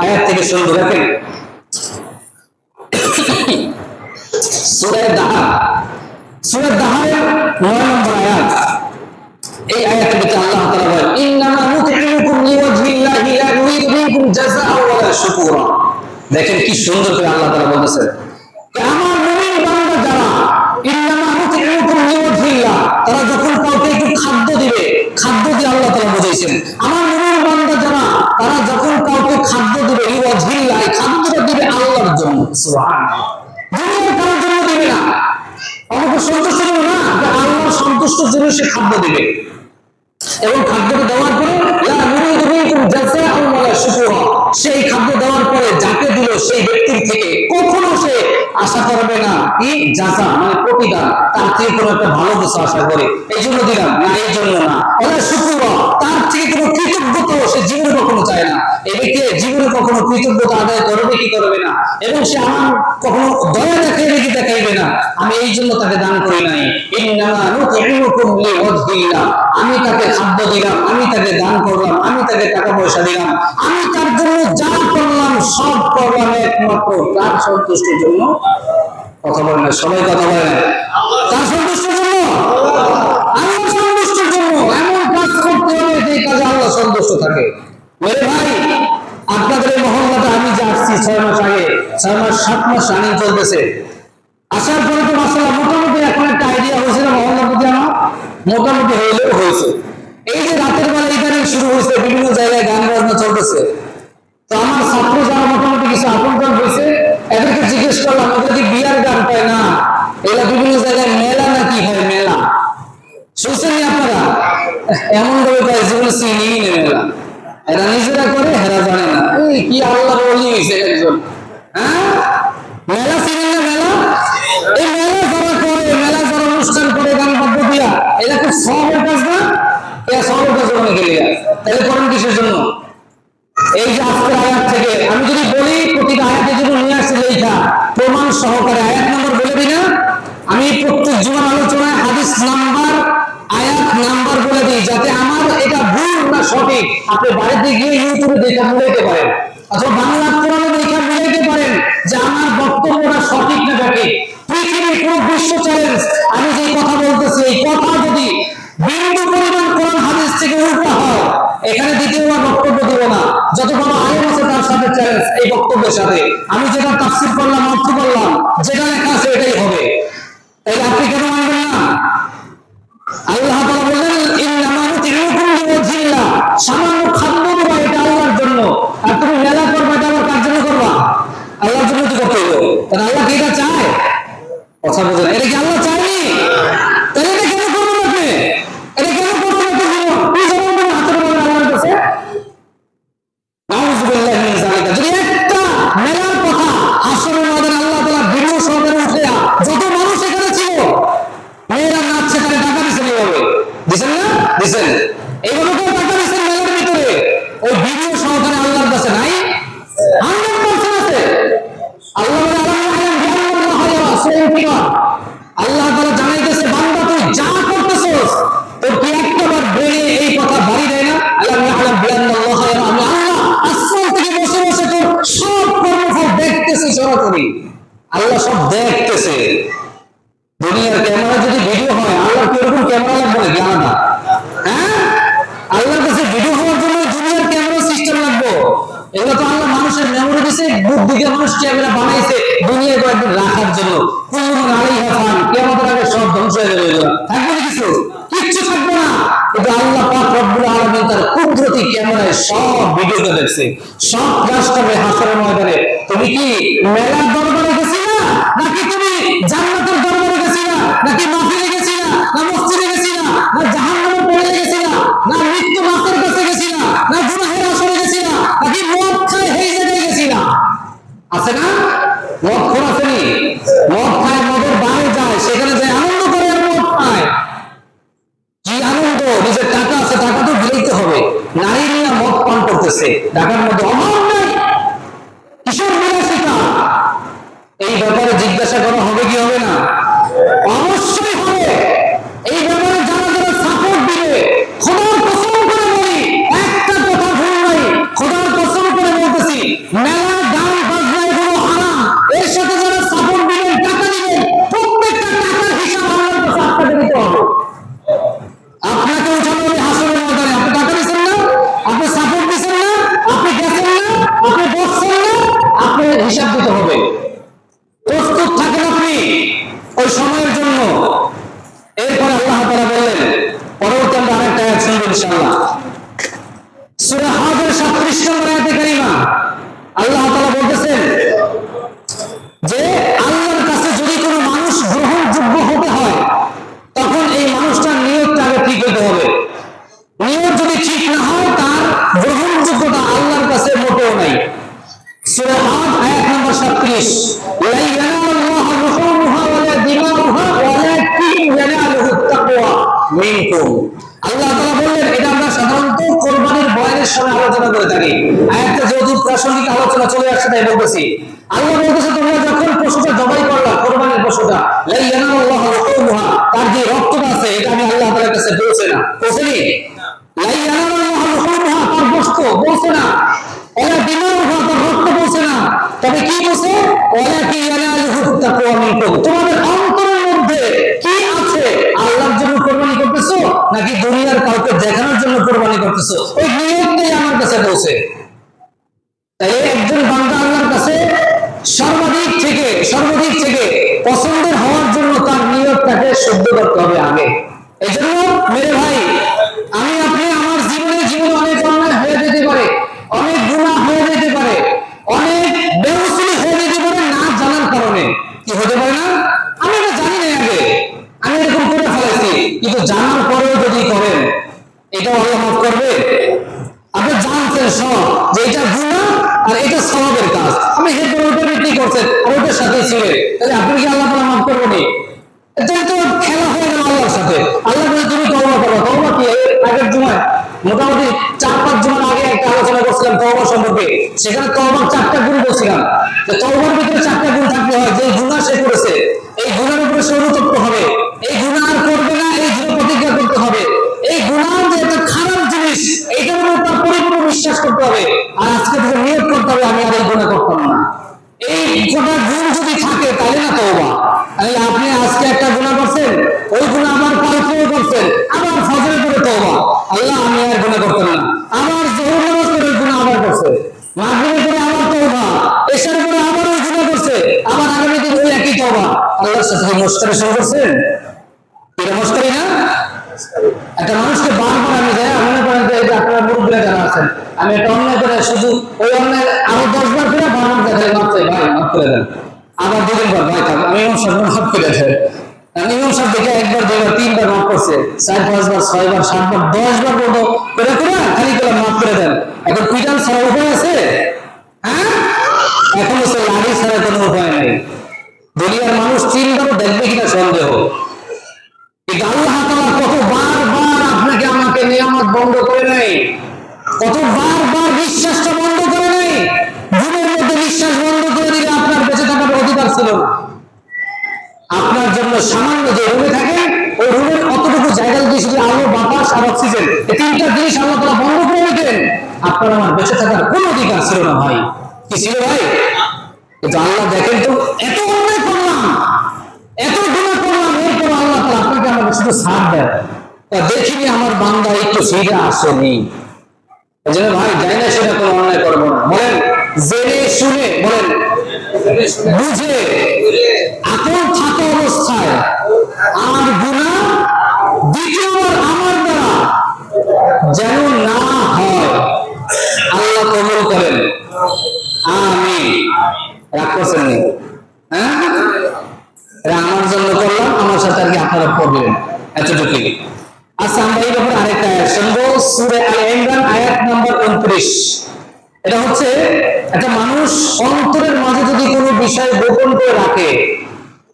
আয়াত থেকে শুনবো। দেখেন সূরা দাহারের 9 নম্বর আয়াত। এই আয়াতের ভিতরে আল্লাহ তাআলা বলেন, ইন্নামা নুতি'মুকুম লিওয়াজহিল্লাহি লা নুরিদু মিনকুম জাযাআন ওয়ালা শুকুরা। দেখেন কি সুন্দর করে আল্লাহ তাআলা বলতেছেন, আমার মুমিন বান্দা যারা, ইন্নামা নুতি'মুকুম লিওয়াজহিল্লাহ, তারা যখন কাউকে একটু খাদ্য দিবে, খাদ্য দিয়ে আল্লাহ তাআলা বুঝাইছেন, আমার মুমিন বান্দা যারা, তারা যখন কাউকে খাদ্য দিবে, লিওয়াজহিল্লাহ, খাদ্যটা দিবে আল্লাহর জন্য। সুবহানাল্লাহ। দুনিয়ার কারোর জন্য দিবে না, আমাকে সন্তুষ্ট করবে না, যে আল্লাহর সন্তুষ্টির জন্য সে খাদ্য দিবে। এবং খাদ্যটা দেওয়ার পরে সেই খাদ্য দেওয়ার পরে যাকে দিল সেই ব্যক্তির থেকে কখনো সে আশা করবে না কি জাযা, মানে প্রতিদান, তার থেকে কোনো একটা ভালো কিছু আশা করে এই জন্য দিলাম না, এই জন্য না, ওলা শুকরা, তার থেকে কোনো কৃতজ্ঞতা সে জীবনে কখনো চায় না। এই ব্যক্তি জীবনে কখনো কৃতজ্ঞতা আদায় করবে কি করবে না, এবং সে আমার কখনো দয়া দেখাইবে কি দেখাইবে না, আমি এই জন্য তাকে দান করি নাই। ইন্নামা নুতি'মুকুম লিওয়াজহিল্লাহ, আমি তাকে খাদ্য দিলাম, আমি তাকে দান করলাম, আমি তাকে টাকা পয়সা দিলাম, আমি তার জন্য যা করলাম সব করলাম একমাত্র তার সন্তুষ্টির জন্য। কথা বলেন না, সবাই কথা বলেন, তার সন্তুষ্টির জন্য, আল্লাহর সন্তুষ্টির জন্য। এমন কাজ করতে হবে যে কাজে আল্লাহ সন্তুষ্ট থাকে। মেরে ভাই, আপনাদের এই মহল্লাটা আমি যে আসছি 6 মাস আগে, 6 মাস 7 মাস রানিং চলতেছে, আসার পরে তো মাশাআল্লাহ মোটামুটি এখন একটা আইডিয়া হয়েছে না মহল্লার প্রতি আমার, মোটামুটি হইলেও হয়েছে। এই যে রাতের বেলা ইদানিং শুরু হয়েছে, বিভিন্ন জায়গায় গান বাজনা চলতেছে, তো আমার ছাত্র যারা মোটামুটি কিছু আপনজন হয়েছে, এদেরকে জিজ্ঞেস করলাম ওদের কি বিয়ার গান পায় না, এগুলা বিভিন্ন জায়গায় মেলা নাকি হয়, মেলা শুনছেন আপনারা? এমন ভাবে পায় যেগুলো চিনি মেলা, এরা নিজেরা করে, এরা জানে না। এই কি আল্লাহ বলি হয়েছে একজন, হ্যাঁ মেলা চিনি না? মেলা, এই মেলা যারা করে, মেলা যারা অনুষ্ঠান করে গান বাদ্য দিয়া, এটা খুব সবের কাজ না? এরা সবের কাজ মনে গেলে তাহলে করেন কিসের জন্য? এই যে আজকের আয়াত থেকে আমি যদি বলি, প্রতিটা আয়াতে যদি নিয়ে আসছে লেখা প্রমাণ সহকারে, আয়াত নাম্বার বলে দিই না, আমি প্রত্যেক জুমার আলোচনায় হাদিস নাম্বার, আয়াত নাম্বার বলে দিই, যাতে আমার এটা ভুল না সঠিক আপনি বাড়িতে গিয়ে ইউটিউবে দেখে মিলাইতে পারেন, অথবা বাংলা কোরআনে দেখে মিলাইতে পারেন যে আমার বক্তব্যটা সঠিক না সঠিক। পৃথিবীর কোন বিশ্ব চ্যালেঞ্জ, আমি যে কথা বলতেছি এই কথা যদি বিন্দু পরিমাণ কোরআন হাদিস থেকে উল্টা হয়, এখানে দ্বিতীয়বার বক্তব্য দিব না। যত বড় আলেম আছে তার সাথে চ্যালেঞ্জ এই বক্তব্যের সাথে, আমি যেটা তাফসীর করলাম, অর্থ করলাম, যেটা লেখা আছে এটাই হবে। তাই আপনি কেন মানবেন না? আল্লাহ তাআলা বললেন, ইন্নামা নুতি'মুকুম লিওয়াজহিল্লাহ, সামান্য খাদ্য দেওয়া এটা আল্লাহর জন্য, আর তুমি মেলা করবা এটা আবার কার জন্য করবা? আল্লাহর জন্য তো করতে হবে। তাহলে আল্লাহ কি এটা চায়? কথা বলছেন, এটা কি আল্লাহ চায়নি? তাহলে এটা কেন করবেন আপনি? এটা কেন করবেন আপনি? কি জবাব হাতের মধ্যে আল্লাহর কাছে? নাউযুবিল্লাহি মিন যালিকা। যদি একটা মেলার কথা হাসরের ময়দানে আল্লাহ তাআলা ভিডিও সহকারে উঠে যত মানুষ এখানে ছিল, মেয়েরা নাচছে, তারা টাকা দিচ্ছেন, এইভাবে দিচ্ছেন না? দিচ্ছেন, এইভাবে কেউ টাকা দিচ্ছেন মেলার ভিতরে, ওই ভিডিও সহকারে আল্লাহর কাছে নাই? 100% আছে। আল্লাহ আল্লাহ তাআলা জানাইতেছে, বান্দা তুই যা করতেছস, তোর কি একবার ব্রেনে এই কথা বাড়ি দেয় না? আল্লাহ ইয়ালাম বিআন্নাল্লাহ ইয়ারা, আমি আল্লাহ আসমান থেকে বসে বসে তোর সব কর্মফল দেখতেছি সরাসরি। আল্লাহ সব দেখতেছে। দুনিয়ার ক্যামেরা যদি ভিডিও হয়, আল্লাহ কি এরকম ক্যামেরা লাগবে নাকি আলাদা? হ্যাঁ, আল্লাহর কাছে ভিডিও হওয়ার জন্য দুনিয়ার ক্যামেরা সিস্টেম লাগবে? এগুলো তো আল্লাহ মানুষের মেমোরি দিয়েছে, বুদ্ধি দিয়ে মানুষ ক্যামেরা বানাইছে দুনিয়ায় কয়েকদিন রাখার জন্য। কুল্লুন আলাইহা ফান, কিয়ামতের আগে সব ধ্বংস হয়ে যাবে, এগুলো থাকবে না, কিচ্ছু থাকবে না। কিন্তু আল্লাহ পাক রব্বুল আলামিন তার কুদরতি ক্যামেরায় সব ভিডিওটা দেখছে, সব ফ্ল্যাশ করবে হাসরের ময়দানে। তুমি কি মেলার দরবারে গেছিলা, নাকি তুমি জান্নাতের দরবারে গেছিলা, নাকি মাহফিলে গেছিলা, না মসজিদে গেছিলা, না জাহান্নামের পড়ে গেছিলা, না মৃত্যু মাছের কাছে গেছিলা, না গুনাহের আসরে গেছিলা, নাকি মদ খায় এই জায়গায় গেছিলা? আছে না? মদ খোর আসেনি? মদ খায়, মদের বারে যায়, সেখানে যায় আনন্দ করে, আর মদ খায়। কি আনন্দ! নিজের টাকা আছে, টাকা তো দিলেইতে হবে। নারী নিয়ে মদ পান করতেছে, টাকার মধ্যে অভাব নাই, কিশোর বিলাসিতা। এই ব্যাপারে জিজ্ঞাসা করা হবে কি হবে না? অবশ্যই হবে। এই ব্যাপারে যারা যারা তোমাদের জন্য। এরপর আল্লাহ তাআলা বললেন, পরবর্তী আমরা আরেকটা আয়াত শুনবো ইনশাআল্লাহ। সূরা হাজের 37 নম্বর আয়াতে কারিমা আল্লাহ তাআলা বলতেছেন যে আল্লাহর কাছে যদি কোনো মানুষ গ্রহণযোগ্য হতে হয় তখন এই মানুষটার নিয়তটা আগে ঠিক হতে হবে। নিয়ত যদি ঠিক না হয় তার গ্রহণযোগ্যতা আল্লাহর কাছে মোটেও নাই। সূরা হাজ আয়াত নম্বর 37, লা ইয়ানালুল্লাহু লুহুমুহা ওয়ালা দিমাউহা ওয়ালাকিন ইয়ানালুহু তাকওয়া মিনকুম। আল্লাহ তাআলা বললেন, এটা আমরা সাধারণত কুরবানির বয়ানের সময় আলোচনা করে থাকি। আয়াতটা যেহেতু প্রাসঙ্গিক আলোচনা চলে আসছে তাই বলতেছি। আল্লাহ বলতেছে, তোমরা যখন পশুটা জবাই করলা, কুরবানির পশুটা, লা ইয়ানালুল্লাহু লুহুমুহা, তার যে রক্তটা আছে এটা আমি আল্লাহ তাআলার কাছে পৌঁছে না, পৌঁছেনি। লা ইয়ানালুল্লাহু লুহুমুহা, তার গোশত পৌঁছে না। ওয়ালা দিমাউহা, তার রক্ত পৌঁছে না। তবে কি পৌঁছে? ওয়ালাকিন ইয়ানালুহু তাকওয়া মিনকুম। তোমাদের অন্তরের মধ্যে কি আছে? আল্লাহর জন্য কুরবানি করতেছো নাকি দুনিয়ার কাউকে দেখানোর জন্য কুরবানি করতেছো? ওই নিয়তটাই আমার কাছে পৌঁছে। তাই একজন বান্দা আল্লাহর কাছে সর্বাধিক থেকে পছন্দের হওয়ার জন্য তার নিয়তটাকে শুদ্ধ করতে হবে আগে। এজন্য মেরে ভাই, আমি আপনি আমার জীবনে অনেক অন্যায় হয়ে যেতে পারে, অনেক গুনাহ হয়ে যেতে পারে, অনেক বেউসুলি হয়ে যেতে পারে না জানার কারণে। কি হতে পারে না? আমি এটা জানি না, আগে আমি এরকম করে ফেলেছি, কিন্তু জানার পরেও যদি করেন এটা আল্লাহ মাফ করবে? আপনি জানতেন সব যে এটা গুনাহ আর এটা সওয়াবের কাজ, আপনি এরপর ওটা বিক্রি করছেন আর ওটার সাথে ছিলেন, তাহলে আপনি কি আল্লাহ তাআলা মাফ করবেন? এটা তো খেলা হয়ে গেল আল্লাহর সাথে। আল্লাহ বলে তুমি তওবা করো। তওবা কি? আগের জুমায় মোটামুটি 4-5 জুমার আগে একটা আলোচনা করছিলাম তওবা সম্পর্কে। সেখানে তওবার 4টা গুণ বলছিলাম যে তওবার ভিতরে 4টা গুণ থাকতে হয়। যে গুনাহ সে করেছে এই গুনাহের উপরে সে অনুতপ্ত হবে, এই গুনাহ আর করবে না, এই দৃঢ় প্রতিজ্ঞা করতে হবে। এই গুনাহ যে একটা খারাপ জিনিস এইটার উপরে তার পরিপূর্ণ বিশ্বাস করতে হবে, আর আজকে থেকে নিয়ত করতে হবে আমি আর এই গুনাহ করতাম না। এই কটা গুণ যদি থাকে তাহলে না তওবা। তাহলে আপনি আজকে একটা গুনাহ করছেন, ওই গুনাহ আবার কালকেও করছেন, আবার ফজরের পরে তওবা, আল্লাহ আমি আর গুনাহ করতাম না। আবার যোহর নামাজ পড়ে গুনাহ আবার করছে, মাগরিবের পরে আবার তওবা, এশার পরে আবার ওই গুনাহ করছে, আবার আগামী দিন ওই একই তওবা। আল্লাহর সাথে মশকরা শুরু করছেন। এটা মশকরি না? একটা মানুষকে বারবার আমি যাই, মনে করেন যে আপনারা মুরব্বীরা যারা আছেন, আমি একটা অন্যায় করে শুধু ওই অন্যায় আরো 10 বার করে বারবার দেখাই, মাফ চাই ভাই, মাফ করে দেন। আবার 2 বার ভাই থাক, আমি ইমাম সাহেব মাফ করে দেন। ইমাম সাহেব দেখে 1 বার 2 বার 3 বার মাফ করছে, 4-5 বার 6 বার 7 বার 10 বার বলবো করে খালি করে মাফ করে দেন। এখন পিটান ছাড়া উপায় আছে? হ্যাঁ, এখন হচ্ছে লাড়ি ছাড়া কোনো উপায় নাই। দুনিয়ার মানুষ 3 বারও দেখবে কিনা সন্দেহ। কিন্তু আল্লাহ তাআলা কত বারবার আপনাকে আমাকে নিয়ামত বন্ধ করে নাই, কত বারবার বিশ্বাসটা বন্ধ করে নাই। ঘুমের মধ্যে বিশ্বাস বন্ধ করে দিলে আপনার বেঁচে থাকার অধিকার ছিল না। আপনার জন্য সামান্য যে রুমে থাকেন ওই রুমের অতটুকু জায়গা দিয়ে শুধু আলো, বাতাস আর অক্সিজেন, এই 3টা জিনিস আল্লাহ তাআলা বন্ধ করে দিতেন, আপনার আমার বেঁচে থাকার কোনো অধিকার ছিল না ভাই। কি ছিল ভাই? কিন্তু আল্লাহ দেখেন তো, এত অন্যায় করলাম, এত গুনাহ করলাম, এরপর আল্লাহ তাআলা আপনাকে আমাকে শুধু ছাড় দেন, তা দেখিনি আমার বান্দা একটু ফিরে আসেনি। এজন্য ভাই যাই না সেটা কোনো অন্যায় করবো না। বলেন জেনে শুনে, বলেন বুঝে আপন থাকা অবস্থায় আর গুনাহ দ্বিতীয়বার আমার দ্বারা যেন না হয়, আল্লাহ কবুল করেন, আমিন। রাগ করছেন নি? হ্যাঁ, আমার জন্য করলাম, আমার সাথে আর কি আপনারা পড়লেন, এতটুকুই। আচ্ছা, আমরা এই ব্যাপারে আরেকটা আয়াত শুনবো, সূরা আল ইমরান আয়াত নম্বর 29। এটা হচ্ছে একটা মানুষ অন্তরের মাঝে যদি কোনো বিষয় গোপন করে রাখে,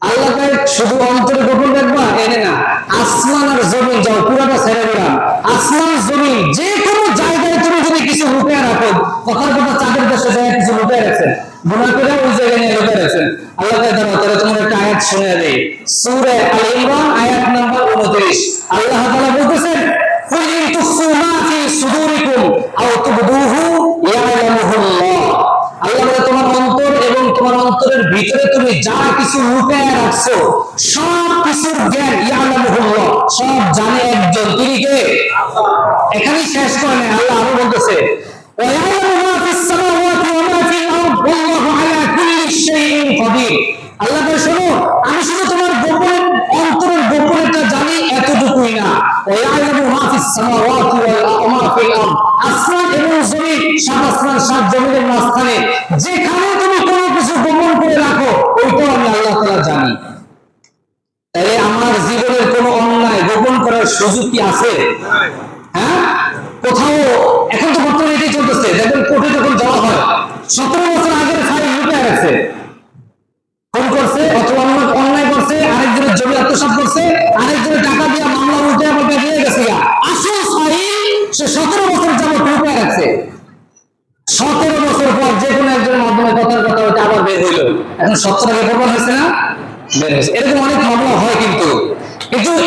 আল্লাহকে শুধু অন্তরে গোপন রাখবা এনে না, আসমান আর জমিন যাও পুরাটা ছেড়ে দিলাম, আসমান জমিন যে কোনো জায়গায় তুমি যদি কিছু লুকিয়ে রাখো, কথার কথা চাঁদের দেশে যায় কিছু লুকিয়ে রাখছেন, গুনাহ করে ওই জায়গায় নিয়ে লুকিয়ে রাখছেন, আল্লাহকে জানো তাহলে তোমার একটা আয়াত শুনে দেই, সূরা আল ইমরান আয়াত নম্বর 29। আল্লাহ তাআলা বলতেছেন, কুল ইন তুখফু মা ফি সুদুরিকুম আও তুবদুহু ইয়ালামুহুল্লাহ। আল্লাহ বলে তোমার অন্তর এবং তোমার অন্তরের ভিতরে তুমি যা কিছু লুকিয়ে রাখছো সব কিছুর জ্ঞান ইয়ালামুহুল্লাহ, সব জানে একজন, তিনি কে? এখানেই শেষ করে না, আল্লাহ আরো বলতেছে ওয়া ইয়ালামু মা ফিস সামাওয়াতি ওয়া মা ফিল আরদ ওয়াল্লাহু আলা কুল্লি শাইইন কাদির। আল্লাহ বলে শোনো, আমি শুধু তোমার গোপন ওয়াইয়ালামু মা ফিস সামাওয়াতি ওয়া মা ফিল আরদ, আসমান এবং জমিন, সাত আসমান সাত জমিনের মাঝখানে যেখানে তুমি কোনো কিছু গোপন করে রাখো ওইটাও আমি আল্লাহ তাআলা জানি। তাহলে আমার জীবনের কোনো অন্যায় গোপন করার সুযোগ কি আছে? হ্যাঁ, কোথাও এখন তো বর্তমানে এটাই চলতেছে। দেখবেন কোর্টে যখন যাওয়া হয় 17 বছর আগের ফাইল লুকিয়ে রাখছে, ফোন করছে অথবা অন্যায় করছে, আরেকজনের জমি আত্মসাৎ করছে, আরেকজনের টাকা দিয়ে মামলা উল্টে পাল্টে দিয়ে গেছে, আসল ফাইল সে 17 বছর যাবত লুকিয়ে রাখছে। 17 বছর পর যে কোনো একজনের মাধ্যমে কথার কথা হইতে আবার বের হইল, এখন 17 আগে প্রমাণ হয়েছে না, বের হয়েছে। এরকম অনেক মামলা হয়, কিন্তু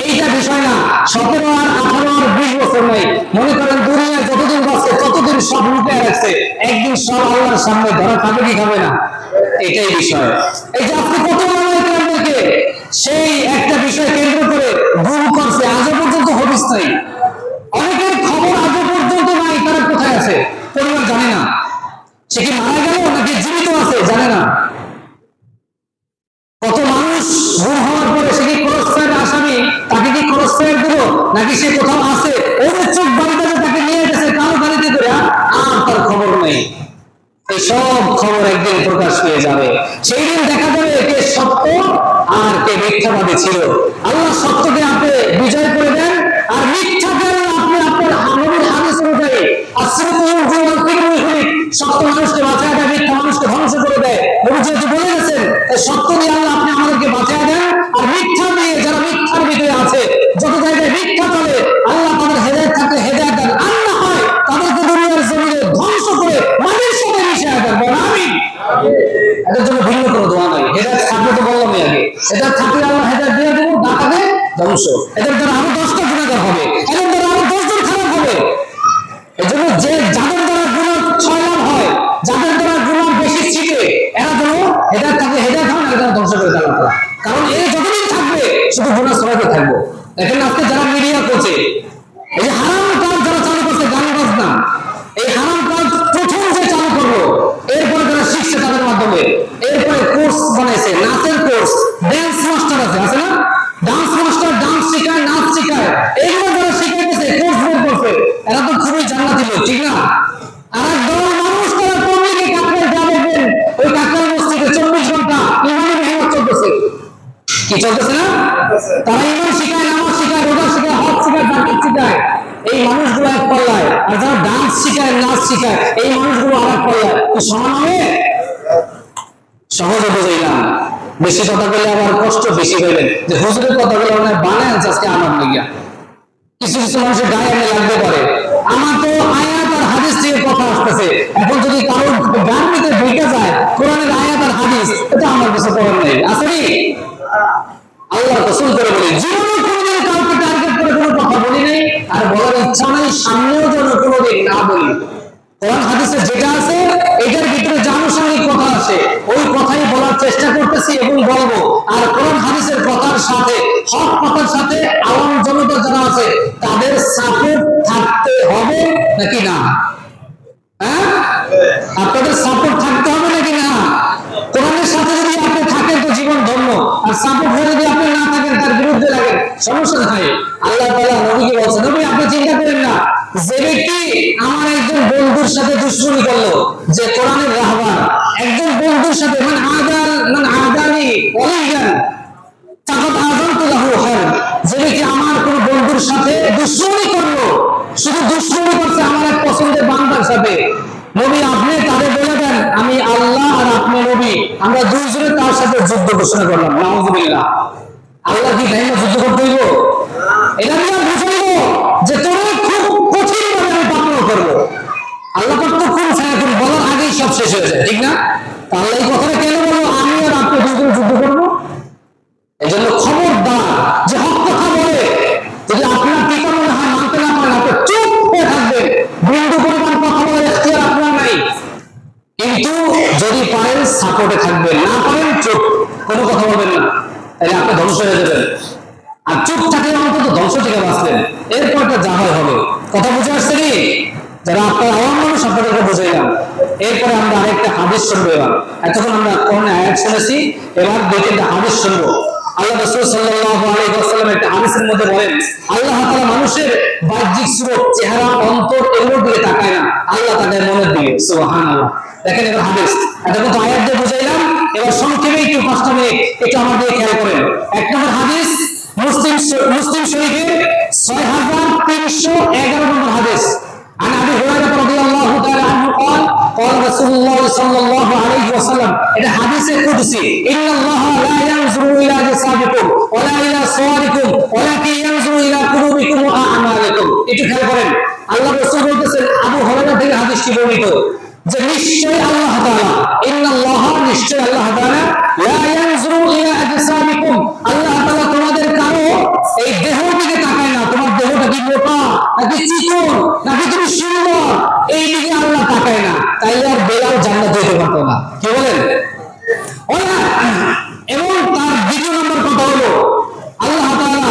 এইটা বিষয় না। 17 আর 18 আর 20 বছর নাই, মনে করেন দুনিয়া যতদিন বাঁচছে ততদিন সব লুকিয়ে রাখছে, একদিন সব আল্লাহর সামনে ধরা খাবে কি খাবে না, এটাই বিষয়। এই যে আপনি কত মানুষকে সেই একটা বিষয় কেন্দ্র করে ভুল করছে, আজও পর্যন্ত হদিস নাই, অনেকের খবর আজও পর্যন্ত নাই, তারা কোথায় আছে পরিবার জানে না, সে কি মারা গেল নাকি জীবিত আছে জানে না। কত মানুষ ভুল হওয়ার পরে সে কি ক্রসফায়ার আসামি, তাকে কি ক্রসফায়ার দিল নাকি সে কোথাও আছে, ওর চোখ বাড়িতে তাকে নিয়ে গেছে কালো গাড়িতে করে, আর তার খবর নেই। এই সব খবর একদিন প্রকাশ পেয়ে যাবে, সেই দিন দেখা যাবে কে সত্য আর কে মিথ্যাবাদী ছিল। আল্লাহ সত্যকে আপনি বিজয় করে দেন, আর মিথ্যাকে আপনি আপনার নবীর হাদিস অনুযায়ী সত্য মানুষকে বাঁচায় দেয়, মিথ্যা মানুষকে ধ্বংস করে দেয়। নবী যেহেতু বলে গেছেন, সত্য দিয়ে আল্লাহ আপনি আমাদেরকে বাঁচায় দেন, আর মিথ্যা দিয়ে যারা মিথ্যার ভিতরে আছে, যত জায়গায় মিথ্যা চলে আল্লাহ তাদের হেদায়েত থাকলে হেদায়েত দেন, আর না হয় তাদেরকে দুনিয়ার জমিনে ধ্বংস করে মাটির সাথে মিশিয়ে দেন। আমিন। এদের জন্য ভিন্ন কোনো দোয়া নাই, হেদায়েত থাকলে তো বললামই আগে, হেদায়েত থাকলে আল্লাহ হেদায়েত দিয়ে দেবো, না থাকে ধ্বংস। এদের দ্বারা আরো 10টা গুনাহগার হবে, এদের দ্বারা আরো 10 জন খারাপ হবে। এজন্য যে যাদের দ্বারা গুনাহ 6 লাভ হয়, যাদের দ্বারা গুনাহ বেশি ছিটে, এরা যেন হেদায়েত থাকলে হেদায়েত হয়, না এরা ধ্বংস করে দেওয়া হবে। কারণ এর যতদিন থাকবে শুধু গুনাহ ছড়াতে থাকবো। দেখেন আজকে যারা মিডিয়া করছে, এই যে হারাম কাজ যারা চালু করছে, গান বাজনা, এই হারাম কাজ প্রথম যে চালু করলো, এরপরে যারা শিখছে তাদের মাধ্যমে, এরপরে কোর্স বানাইছে, নাচের কোর্স, ড্যান্স মাস্টার আছে না, ডান্স মাস্টার, ডান্স শেখায়, নাচ শেখায়, এগুলো যারা শিখাইতেছে, কোর্স বের করছে, এরা তো খুবই জান্নাতি লোক, ঠিক না? আর এক দল মানুষ তারা পল্লীকে কাকরাইল যাবেন, ওই কাকরাইল মসজিদে 24 ঘন্টা ইমানি মেহনত চলতেছে, কি চলতেছে না? তারা ইমান শিখায়, নামাজ শিখায়, রোজা শিখায়, হজ শিখায়, জাকাত শিখায়, এই মানুষগুলো এক পাল্লায়, আর যারা ডান্স শিখায়, নাচ শিখায়, এই মানুষগুলো আর এক পাল্লায়। তো সমান হবে? সহজে বুঝাইলাম, বেশি কথা বললে আবার কষ্ট বেশি হইলেন, যে হুজুরের কথা বলে অনেক বানায় আজকে আমার লাগিয়া, কিছু কিছু মানুষের গায়ে এনে লাগতে পারে। আমার তো আয়াত আর হাদিস থেকে কথা আসতেছে, এখন যদি কারোর গান নিতে ঢুকে যায় কোরআনের আয়াত আর হাদিস, এটা আমার কিছু করার নেই। আসলে আল্লাহ রাসূল করে বলি, জীবনে কোনোদিন কাউকে টার্গেট করে কোনো কথা বলি নাই, আর বলার ইচ্ছা নাই, সামনেও যেন কোনোদিন না বলি। কোরআন হাদিসে যেটা আছে এটার ভিতরে যে আনুষঙ্গিক কথা আছে ওই কথাই বলার চেষ্টা করতেছি এবং বলবো। আর কোরআন হাদিসের কথার সাথে, হক কথার সাথে আওয়াম জনতা যারা আছে তাদের সাপোর্ট থাকতে হবে নাকি না? হ্যাঁ, আপনাদের সাপোর্ট থাকতে হবে নাকি না? কোরআনের সাথে যদি আপনি থাকেন তো জীবন ধন্য, আর সাপোর্ট হয়ে যদি আপনি না থাকেন, তার বিরুদ্ধে লাগেন, সমস্যা নাই। আল্লাহ তাআলা নবীকে বলছেন, নবী আপনি চিন্তা করেন না, যে ব্যক্তি আমার একজন বন্ধুর সাথে দুশমনি করলো, যে কোরআনের রাহবার একজন বন্ধুর সাথে, মান আদানি ওয়ালিয়ান ফাকাদ আযানতু লাহু খায়র, যে ব্যক্তি আমার কোন বন্ধুর সাথে দুশমনি করলো, শুধু দুশমনি করছে আমার এক পছন্দের বান্দার সাথে, নবী আপনি তাদের বলে দেন আমি আল্লাহ আর আপনি নবী, আমরা দুইজনে তার সাথে যুদ্ধ ঘোষণা করলাম। নাউযুবিল্লাহ। আল্লাহ কি তাই না যুদ্ধ করতে হইব? এটা নিয়ে বুঝাইব যে তোরে খুব কঠিন ভাবে আমি পাকড়াও করবো। আল্লাহ পাক তো কোন ফায়াকুন বলার আগেই সব শেষ হয়ে যায়, ঠিক না? আল্লাহ এই কথাটা কেন বলবো আমি আর আপনি দুইজনে যুদ্ধ করবো? এই জন্য খবরদার, যে হক কথা বলে যদি আপনার পিতা মনে হয় মানতে না পারেন, আপনি চুপ হয়ে থাকবেন, বিন্দু পরিমাণ কথা বলার এখতিয়ার আপনার নাই। কিন্তু যদি পারেন সাপোর্টে থাকবেন, না পারেন চুপ, কোনো কথা বলবেন না, তাহলে আপনি ধ্বংস হয়ে যাবেন। আর চুপ থাকলে অন্তত ধ্বংস থেকে বাঁচলেন, এরপরটা যা হয় হবে। কথা বুঝে আসছে নি? যারা আপনার আওয়াম মানুষ আপনাদেরকে বুঝাইলাম। এরপরে আমরা আরেকটা হাদিস শুনবো। এতক্ষণ আমরা কোরআনের আয়াত শুনেছি, এবার 2-3টা হাদিস শুনবো। আল্লাহ রাসূল সাল্লাল্লাহু আলাইহি ওয়াসাল্লাম একটা হাদিস হাদিসের মধ্যে বলেন আল্লাহ তাআলা মানুষের বাহ্যিক সুরত, চেহারা, অন্তর এগুলোর দিকে তাকায় না, আল্লাহ তাকায় মনের দিকে। সুবহানাল্লাহ। দেখেন এবার হাদিস, এটা কিন্তু আয়াত দিয়ে বুঝাইলাম, এবার সংক্ষেপে একটু 5 মিনিট একটু আমার দিকে খেয়াল করেন। এক নম্বর হাদিস মুসলিম শরীফের 6311 নম্বর হাদিস। عن ابي هريره رضي الله تعالى عنه قال قال رسول الله صلى الله عليه وسلم এটা হাদিসে কুদসি ان الله لا ينظر الى اجسامكم ولا الى صوركم ولكن ينظر الى قلوبكم واعمالكم। একটু খেয়াল করেন, আল্লাহ রাসূল বলতেছেন আবু হুরায়রা থেকে হাদিসটি বর্ণিত যে নিশ্চয়ই আল্লাহ তাআলা ইন্নাল্লাহ নিশ্চয়ই আল্লাহ তাআলা লা ইয়ানজুরু ইলা আজসামিকুম আল্লাহ তাআলা তোমাদের কারো এই দেহের দিকে তাকায় না, তোমার দেহটা কি মোটা নাকি চিকন নাকি তুমি সুন্দর এই দিকে আল্লাহ তাকায় না, তাইলে আর বেলাল জান্নাতে যেতে পারতো না। কি বলেন? এবং তার দ্বিতীয় নম্বর কথা হলো আল্লাহ তাআলা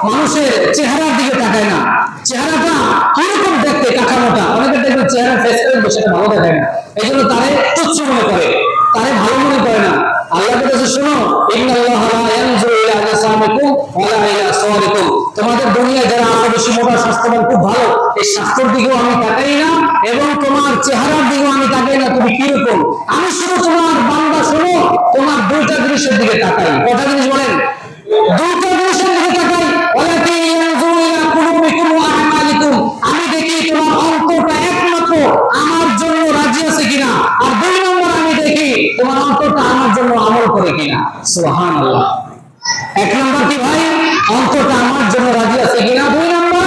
মানুষের চেহারার দিকে তাকায় না, চেহারাটা কিরকম দেখতে কাঠামোটা, অনেকে দেখবেন চেহারা ফেস করে সেটা ভালো দেখায় না, এই জন্য তারে তুচ্ছ মনে করে, তারে ভালো মনে করে না। আল্লাহ বলেছে শোনো ইন্নাল্লাহা লা ইয়ানজুরু ইলা আজসামিকুম ওয়ালা ইলা সুওয়ারিকুম, তোমাদের দুনিয়ায় যারা আরো বেশি মোটা স্বাস্থ্যবান খুব ভালো, এই স্বাস্থ্যের দিকেও আমি তাকাই না এবং তোমার চেহারার দিকেও আমি তাকাই না তুমি কিরকম, আমি শুধু তোমার বান্দা শোনো তোমার দুইটা জিনিসের দিকে তাকাই। কটা জিনিস বলেন? দুইটা জিনিসের দিকে তাকাই। ওয়ালাকি ইয়ানজুরু ইলা কুলুবিকুম ওয়া আমালিকুম, আমি দেখি তোমার অন্তরটা একমাত্র আমার জন্য রাজি আছে কিনা, আর দুই নম্বর আমি দেখি তোমার অন্তরটা আমার জন্য আমল করে কিনা। সুবহানাল্লাহ। এক নম্বর কি ভাই? অন্তরটা আমার জন্য রাজি আছে কিনা, দুই নম্বর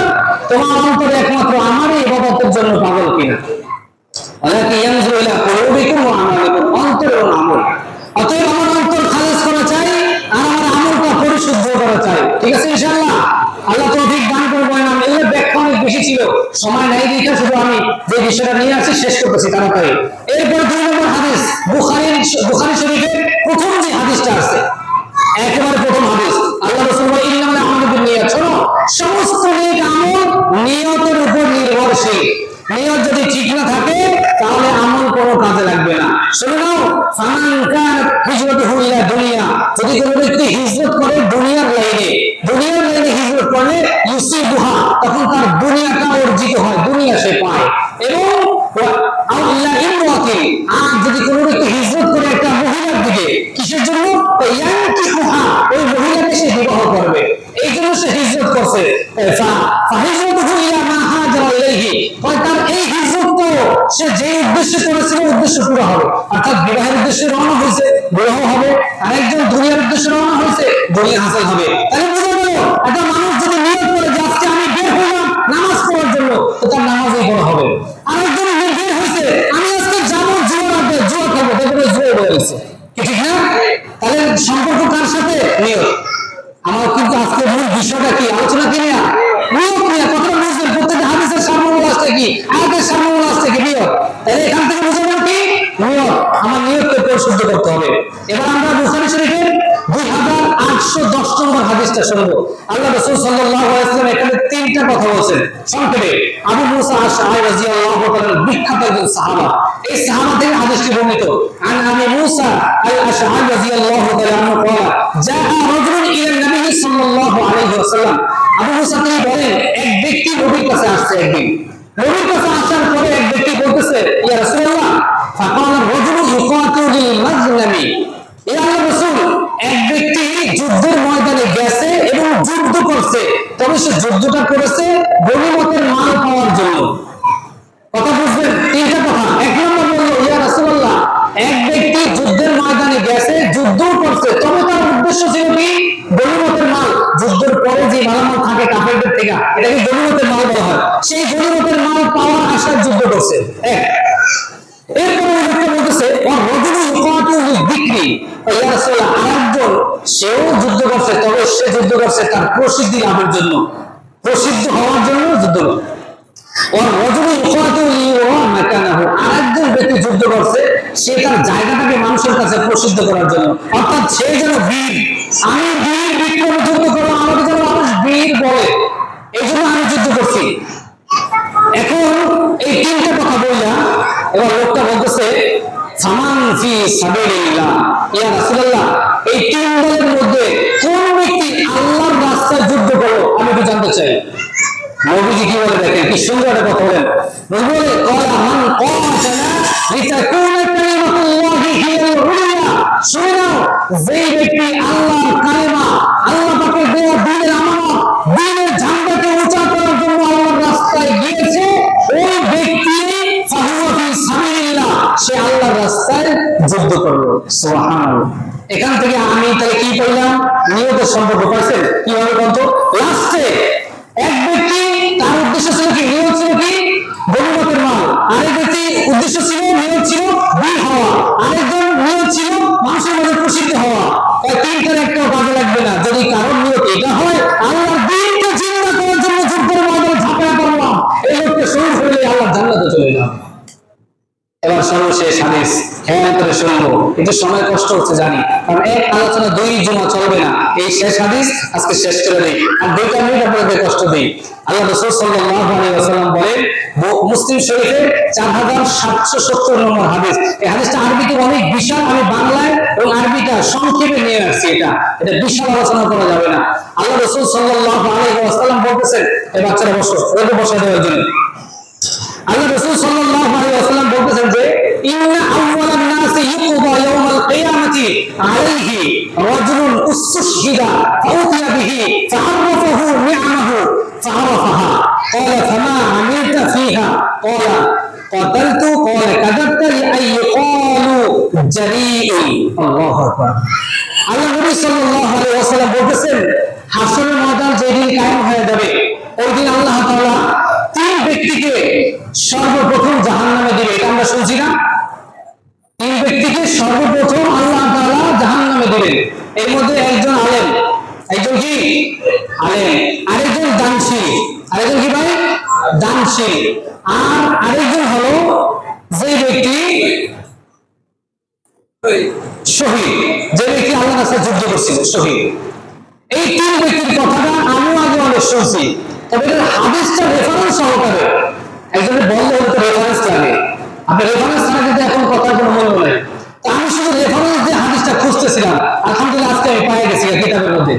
তোমার অন্তর একমাত্র আমারই ইবাদতের জন্য পাগল কিনা। ওয়ালাকি ইয়ানজুরু ইলা কুলুবিকুম ওয়া আমালিকুম, অন্তর এবং আমল। অতএব আমার অন্তর খালেস করা চাই আর আমার আমলটা পরিশুদ্ধ করা চাই। ঠিক আছে ইনশাআল্লাহ? আল্লাহ তৌফিক দান করবেন। আমি এর ব্যাখ্যা অনেক বেশি ছিল, সময় নাই দেখে শুধু আমি যে বিষয়টা নিয়ে আসছি শেষ করতেছি তাড়াতাড়ি। এরপর 2 নম্বর হাদিস বুখারী শরীফের প্রথম যে হাদিসটা আছে, একেবারে প্রথম হাদিস, আল্লাহ রাসূল বলেন ইন্নামাল আমালু বিন্নিয়াত, শোনো সমস্ত নেক আমল নিয়তের উপর নির্ভরশীল, নিয়ত যদি ঠিক না থাকে তাহলে আমল কোনো কাজে লাগবে না। শুনে নাও, ফামান কানাত হিজরাতুহু ইলা দুনিয়া, যদি কোনো ব্যক্তি হিজরত করে দুনিয়ার লাইনে হিজরত করলে ইউসিবুহা, তখন তার দুনিয়াটা অর্জিত হয়, দুনিয়া সে পায়। এবং আল্লাহ ইমরাতি, আর যদি কোনো ব্যক্তি হিজরত করে একটা মহিলার দিকে, কিসের জন্য? ইয়ানকিহুহা, ওই মহিলাকে সে বিবাহ করবে, এই জন্য সে হিজরত করছে। ফাহিজরাতুহু ইলা মা হাজারা ইলাইহি, তার এই হিজরত তো সে যে উদ্দেশ্যে করেছিল উদ্দেশ্য পুরো হবে, অর্থাৎ বিবাহের উদ্দেশ্যে রওনা হয়েছে বিবাহ হবে, আরেকজন দুনিয়ার উদ্দেশ্যে রওনা হয়েছে দুনিয়া হাসিল হবে। তাহলে বুঝা গেল একটা মানুষ যদি নিয়ত করে যে আজকে আমি বের হলাম নামাজ পড়ার জন্য, তো তার নামাজই পড়া হবে। আরেকজন বের হয়েছে আমি আজকে যাবো জুয়া খাবো, দেখবে জুয়া হয়ে গেছে, ঠিক না? তাহলে সম্পর্ক কার সাথে? নিয়ত। আমার কিন্তু আজকে মূল বিষয়টা কি, আলোচনা কি নিয়ে? নিয়ত নিয়ে। কথা বুঝবেন, প্রত্যেকটা হাদিসের সারমূল আসছে কি, আয়াতের সারমূল আসছে কি? নিয়ত। তাহলে এখান থেকে বুঝে নেব কি? নিয়ত। আমার নিয়তকে পরিশুদ্ধ করতে হবে। এবার আমরা বুখারী শরীফের 2810 নম্বর হাদিসটা শুনবো। আল্লাহ রাসূল সাল্লাল্লাহু আলাইহি ওয়াসাল্লাম এখানে 3টা কথা বলেছেন সংক্ষেপে। আবু মুসা আশআরী রাদিয়াল্লাহু তাআলা বিখ্যাত একজন সাহাবা, এই সাহাবা থেকে হাদিসটি বর্ণিত। আন আবু মুসা আল-আশআরী রাদিয়াল্লাহু তাআলা আনহু قال جاء رجل الى النبي صلى الله عليه وسلم, আবু মুসা তিনি বলেন এক ব্যক্তি নবীর কাছে আসছে। একদিন নবীর কাছে আসার পরে এক ব্যক্তি বলতেছে ইয়া রাসূলুল্লাহ, ফাকাল রাজুলু ইউকাতিলু লিল-মাজলামি, ইয়া রাসূল, এক ব্যক্তি যুদ্ধের ময়দানে গেছে এবং যুদ্ধ করছে, তবে সে যুদ্ধটা করেছে গনিমতের মাল পাওয়ার জন্য। কথা বুঝবেন? 3টা কথা। এক নম্বর বলল ইয়া রাসূলুল্লাহ, এক ব্যক্তি যুদ্ধের ময়দানে গেছে, যুদ্ধ করছে, তবে তার উদ্দেশ্য ছিল কি? গনিমতের মাল। যুদ্ধের পরে যে মালামাল থাকে কাফেরদের থেকে, এটাকে গনিমতের মাল বলা হয়। সেই গনিমতের মাল পাওয়ার আশায় যুদ্ধ করছে। এরপরে ব্যক্তি বলতেছে ইয়া রাসূলুল্লাহ, আরেকজন সেও যুদ্ধ করছে, তবে সে যুদ্ধ করছে তার প্রসিদ্ধি লাভের জন্য, প্রসিদ্ধ হওয়ার জন্য যুদ্ধ। আরেকজন ব্যক্তি যুদ্ধ করছে, সে তার জায়গাটাকে মানুষের কাছে প্রসিদ্ধ করার জন্য, অর্থাৎ সে যেন বীর, আমি বীর বিক্রমে যুদ্ধ করবো, আমাকে যেন মানুষ বীর বলে, এই জন্য আমি যুদ্ধ করছি। এখন এই 3টা কথা বললাম। এবার লোকটা বলতেছে ফামান ফি সাবিলিল্লাহ, ইয়া রাসূলুল্লাহ, এই 3 দলের মধ্যে কোন ব্যক্তি আল্লাহর রাস্তায় যুদ্ধ করলো, চাই। নবীজি কি বলে দেখেন, কি সুন্দর একটা কথা বলেন। নবী বলে ক্বালা মান ক্বাতালা লিতাকুনা কালিমাতুল্লাহি হিয়াল উলিয়া। শুনে নাও, যেই ব্যক্তি আল্লাহর কালেমা, আল্লাহ পাকের দেওয়া দ্বীনের আমানত, দ্বীনের ঝান্ডাকে উঁচা করার জন্য আল্লাহর রাস্তায় গিয়েছে, ওই ব্যক্তি ফাহুয়া ফি সাবিলিল্লাহ, সে আল্লাহর রাস্তায় যুদ্ধ করলো। সুবহানাল্লাহ। এখান থেকে আমি তাহলে কি পেলাম? নিয়তের সম্পর্ক পাইছেন কিভাবে বলতো? লাস্টে এক ব্যক্তি তার উদ্দেশ্য ছিল কি, নিয়ত ছিল কি গনিমতের মাল, আরেক ব্যক্তি উদ্দেশ্য ছিল, নিয়ত ছিল বীর হওয়া, আরেকজন নিয়ত ছিল মানুষের মাঝে প্রসিদ্ধ হওয়া। তাই তিনটার একটাও কাজে লাগবে না যদি কারণ নিয়ত এটা হয় আল্লাহর দ্বীনকে জিন্দা করার জন্য যুদ্ধের ময়দানে ঝাঁপিয়ে পড়লাম, এই লোককে শহীদ হলে আল্লাহর জান্নাতে চলে যাবে। এবার সর্বশেষ হাদিস খেয়াল করে শুনবো, কিন্তু সময় কষ্ট হচ্ছে জানি, কারণ এক আলোচনা দুই জুমা চলবে না। এই শেষ হাদিস আজকে শেষ করে দেই, আর 2টা মিনিট আপনাদের কষ্ট দিই। আল্লাহ রাসূল সাল্লাল্লাহু আলাইহি ওয়াসাল্লাম বলেন, মুসলিম শরীফের 4770 নম্বর হাদিস। এই হাদিসটা আরবিতে অনেক বিশাল, আমি বাংলায় এবং আরবিটা সংক্ষেপে নিয়ে আসছি, এটা বিশাল আলোচনা করা যাবে না। আল্লাহ রাসূল সাল্লাল্লাহু আলাইহি ওয়াসাল্লাম বলতেছেন, এই বাচ্চারা বসো, ওদের বসা দেওয়ার জন্য। আল্লাহ রাসূল সাল্লাল্লাহু আলাইহি ওয়াসাল্লাম বলতেছেন যে ইন্না আউওয়ালান নাসি ইউকদা ইয়াওমাল কিয়ামাতি আলাইহি রাজুলুন উসতুশহিদা ফাউতিয়া বিহি ফাআরাফাহু নি'মাহু ফাআরাফাহা ক্বালা ফামা আমিলতা ফিহা ক্বালা قتلت قال كذبت لأي قالوا جريء الله أكبر। আল্লাহ নবী সাল্লাল্লাহু আলাইহি ওয়াসাল্লাম বলতেছেন, হাসরের ময়দান যেদিন কায়েম হয়ে যাবে, ওই দিন আল্লাহ তাআলা তিন ব্যক্তিকে সর্বপ্রথম জাহান্নামে দিবে। এটা আমরা শুনছি না? তিন ব্যক্তিকে সর্বপ্রথম আল্লাহ তাআলা জাহান্নামে দিবেন। এর মধ্যে একজন আলেম, একজন কি আলেম, আরেকজন দানশীল, আরেকজন কি ভাই দানশীল, আর আরেকজন হলো যে ব্যক্তি শহীদ, যে ব্যক্তি আল্লাহর রাস্তায় যুদ্ধ করছিল, শহীদ। এই তিন ব্যক্তির কথাটা আমিও আগে অনেক শুনছি, তবে এটার হাদিসটা রেফারেন্স সহকারে একজনের বললে হয়তো রেফারেন্স লাগে। আপনি রেফারেন্স ছাড়া কিন্তু এখন কথার কোনো মূল্য নেই। তো আমি শুধু রেফারেন্স দিয়ে হাদিসটা খুঁজতেছিলাম, আলহামদুলিল্লাহ আজকে আমি পেয়ে গেছি কিতাবের মধ্যে।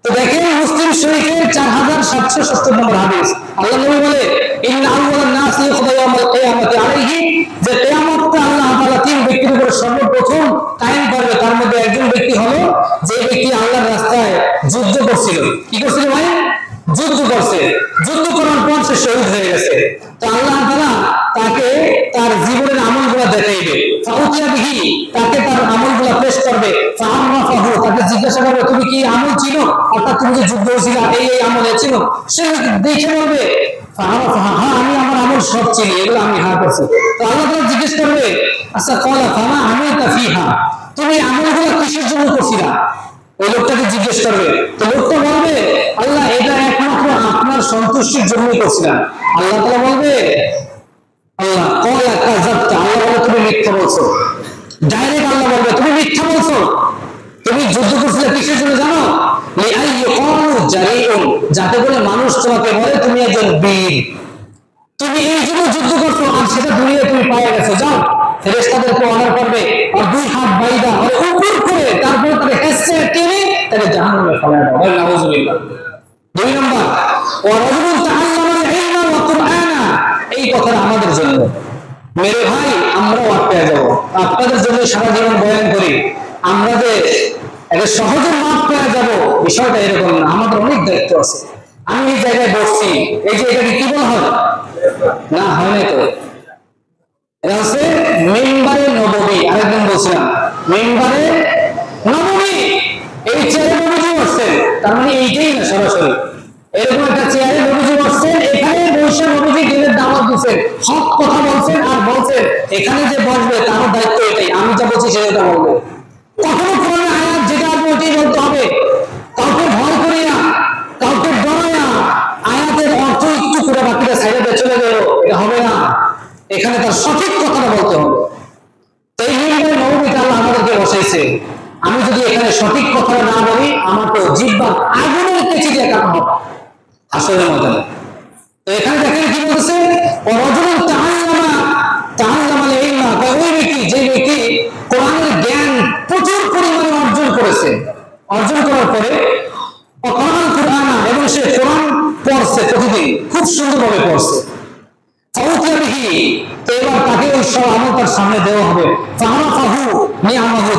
তো দেখেন মুসলিম শরীফের 4770 নম্বর হাদিস, আল্লাহ নবী বলে ইন্না আউওয়ালান নাসি ইউকদা ইয়াওমাল কিয়ামাতি আলাইহি, যে কিয়ামতটা আল্লাহ তাআলা তিন ব্যক্তির উপর সর্বপ্রথম কায়েম করবে। তার মধ্যে একজন ব্যক্তি হলো যে ব্যক্তি আল্লাহর রাস্তায় যুদ্ধ করছিল। কি করছিল ভাই? যুদ্ধ করছে। যুদ্ধ করার পর সে শহীদ হয়ে গেছে। তো আল্লাহ তাআলা তাকে তার জীবনের আমলগুলো দেখাইবে, ফাউতিয়া বিহি, তাকে তার আমলগুলো পেশ করবে, ফাআরাফাহু, তাকে জিজ্ঞাসা করবে তুমি কি আমল ছিল, অর্থাৎ তুমি যে যুদ্ধ ছিল এই আমলে ছিল। সে দেখে বলবে ফাআরাফাহা, হ্যাঁ আমি আমার আমল সব চিনি, এগুলো আমি হ্যাঁ করছি। তো আল্লাহ তাআলা জিজ্ঞেস করবে আচ্ছা ক্বালা ফামা আমিলতা ফিহা, তুমি আমলগুলো কিসের জন্য করছিলা? ওই লোকটাকে জিজ্ঞেস করবে। তো লোকটা বলবে আল্লাহ এটা একমাত্র আপনার সন্তুষ্টির জন্যই করছিলাম। আল্লাহ তাআলা বলবে আল্লাহ ক্বালা কাযাবতা, আল্লাহ বলে তুমি মিথ্যা বলছো। ডাইরেক্ট আল্লাহ বলবে তুমি মিথ্যা বলছো। তুমি যুদ্ধ করছিলে কিসের জন্য জানো? লিআই ইয়াকুলু জারিউন, যাতে করে মানুষ তোমাকে বলে তুমি একজন বীর, তুমি এই জন্য যুদ্ধ করছো, আর সেটা দুনিয়ায় তুমি পাওয়া গেছো। যাও ফেরেশতাদেরকে অর্ডার করবে, আর দুই হাত বাইদা আর উপর করে তারপর তাকে হেসে টেনে তাকে জাহান্নামে ফেলে দাও। বল নাউযুবিল্লাহ। 2 নম্বর ওয়া রাজুলুন তাআল্লামাল ইলমা ওয়া কুরআনা, এই কথাটা আমাদের জন্য। মেরে ভাই আমরাও আটকে যাব, আপনাদের জন্য সারা জীবন বয়ান করি, আমরা যে একটা সহজে মাপ পেয়ে যাব বিষয়টা এরকম না, আমাদের অনেক দায়িত্ব আছে। আমি এই জায়গায় বসছি, এই যে এটাকে কি বলা হয় না, হয় না তো, এটা হচ্ছে মিম্বারে নববী। আরেকদিন বলছিলাম মিম্বারে নববী, এই চেয়ারে নবীজি বসছেন, তার মানে এইটাই না সরাসরি এরকম একটা চেয়ারে নবীজি বসছেন, এখানে বসে নবীজি দিনের দাওয়াত দিচ্ছেন, হক কথা বলছেন, আর বলছেন এখানে যে বসবে তার দায়িত্ব এটাই, আমি যা বলছি সেটা বলবে। কখনো কোরআনের আয়াত যেটা আসবে ওইটাই বলতে হবে, কাউকে ভয় করি না, কাউকে ডরাই না। আয়াতের অর্থ একটু করে বাকিটা সাইডে চলে গেল, এটা হবে না, এখানে তার সঠিক কথাটা বলতে হবে। তো এই নিয়মে নবীটা আল্লাহ আমাদেরকে বসাইছে, আমি যদি এখানে সঠিক কথাটা না বলি আমার তো জিহ্বা আগুনের কেচি দিয়ে কাটা হবে হাসরের ময়দানে। তো এখানে দেখেন কি বলতেছে, রাজুলুন তাআল্লামাল ইলমা, ওই ব্যক্তি যে ব্যক্তি কোরআনের জ্ঞান প্রচুর পরিমাণে অর্জন করেছে, অর্জন করার পরে কোরআন এবং সে কোরআন পড়ছে প্রতিদিন, খুব সুন্দরভাবে পড়ছে। তো এবার তাকে ওই সব আমল তার সামনে দেওয়া হবে।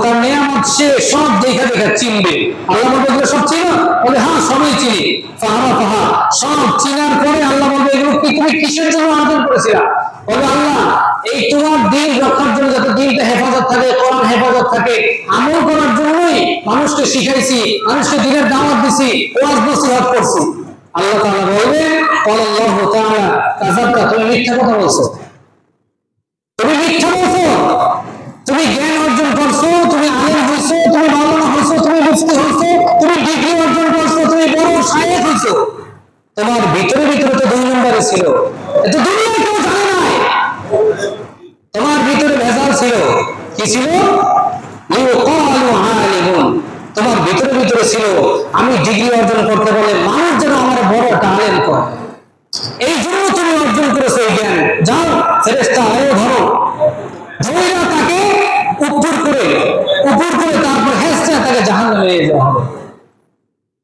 তার নিয়ামত সে সব দেখা দেখা চিনবে। আল্লাহ বলবে সব চিনো? বলে হ্যাঁ সবই চিনি। সব চিনার পরে আল্লাহ বলবে এগুলো কি তুমি কিসের জন্য অর্জন করেছিলা? বলে আল্লাহ এই তোমার দিন রক্ষার জন্য, যাতে দিনটা হেফাজত থাকে, কোরআন হেফাজত থাকে, আমল করার জন্যই মানুষকে শিখাইছি, মানুষকে দিনের দাওয়াত দিছি, ওয়াজ নসিহত করছি। আল্লাহ তাআলা বলবে আল্লাহু তাআলা কাযাবতা, তুমি মিথ্যা কথা বলছো, তুমি মিথ্যা বলছো, তুমি জ্ঞান অর্জন করছো, তুমি আলেম হইছো, তুমি মাওলানা হইছো, তুমি মুফতি হইছো, তুমি ডিগ্রি অর্জন করছো, তুমি বড় শায়েখ হইছো, তোমার ভিতরে ভিতরে তো 2 নম্বরে ছিল, এত দুনিয়া কেউ জানে নাই। তোমার ভিতরে ভেজাল ছিল, কি ছিল? লিউকালু আলিমুন, তোমার ভিতরে ভিতরে ছিল আমি ডিগ্রি অর্জন করতে বলে মানুষ যেন আমার বড় একটা আলেম করে, এই জন্য তুমি অর্জন করেছো এই জ্ঞান। যাও ফেরেশতা আয়ো ধরো, ধৈরা তাকে উপর করে তারপর হেসে তাকে জাহান্নামে নিয়ে যাওয়া হবে।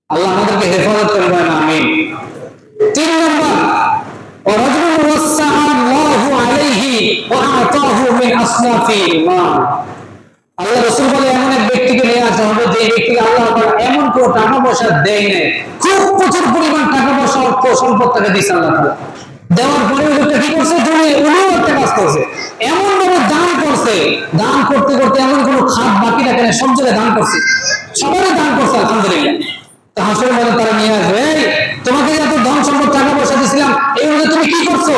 আল্লাহ আমাদেরকে হেফাজত করবে না, আমিন। 3 নম্বর, ওয়ারাজুলুন ওয়াসআ আল্লাহু আলাইহি ওয়া আতাহু মিন আসনাফিল মাল। আল্লাহ রাসূল বলে এমন এক ব্যক্তিকে নিয়ে আসা হবে যে ব্যক্তিকে আল্লাহ এমন কোনো টাকা পয়সা দেয় না, খুব প্রচুর পরিমাণ টাকা পয়সা অর্থ সম্পদ তাকে দিয়েছে আল্লাহ তাআলা। দেওয়ার পরে লোকটা কি করছে? উনিও একটা কাজ করছে, এমন ভাবে দান করছে, দান করতে করতে এমন কোনো খাত বাকি রাখে না, সব জায়গায় দান করছে, সবারই দান করছে আলহামদুলিল্লাহ। তো হাসরের মধ্যে তারা নিয়ে আসবে, তোমাকে এত ধন সম্পদ টাকা পয়সা দিয়েছিলাম, এই মধ্যে তুমি কি করছো?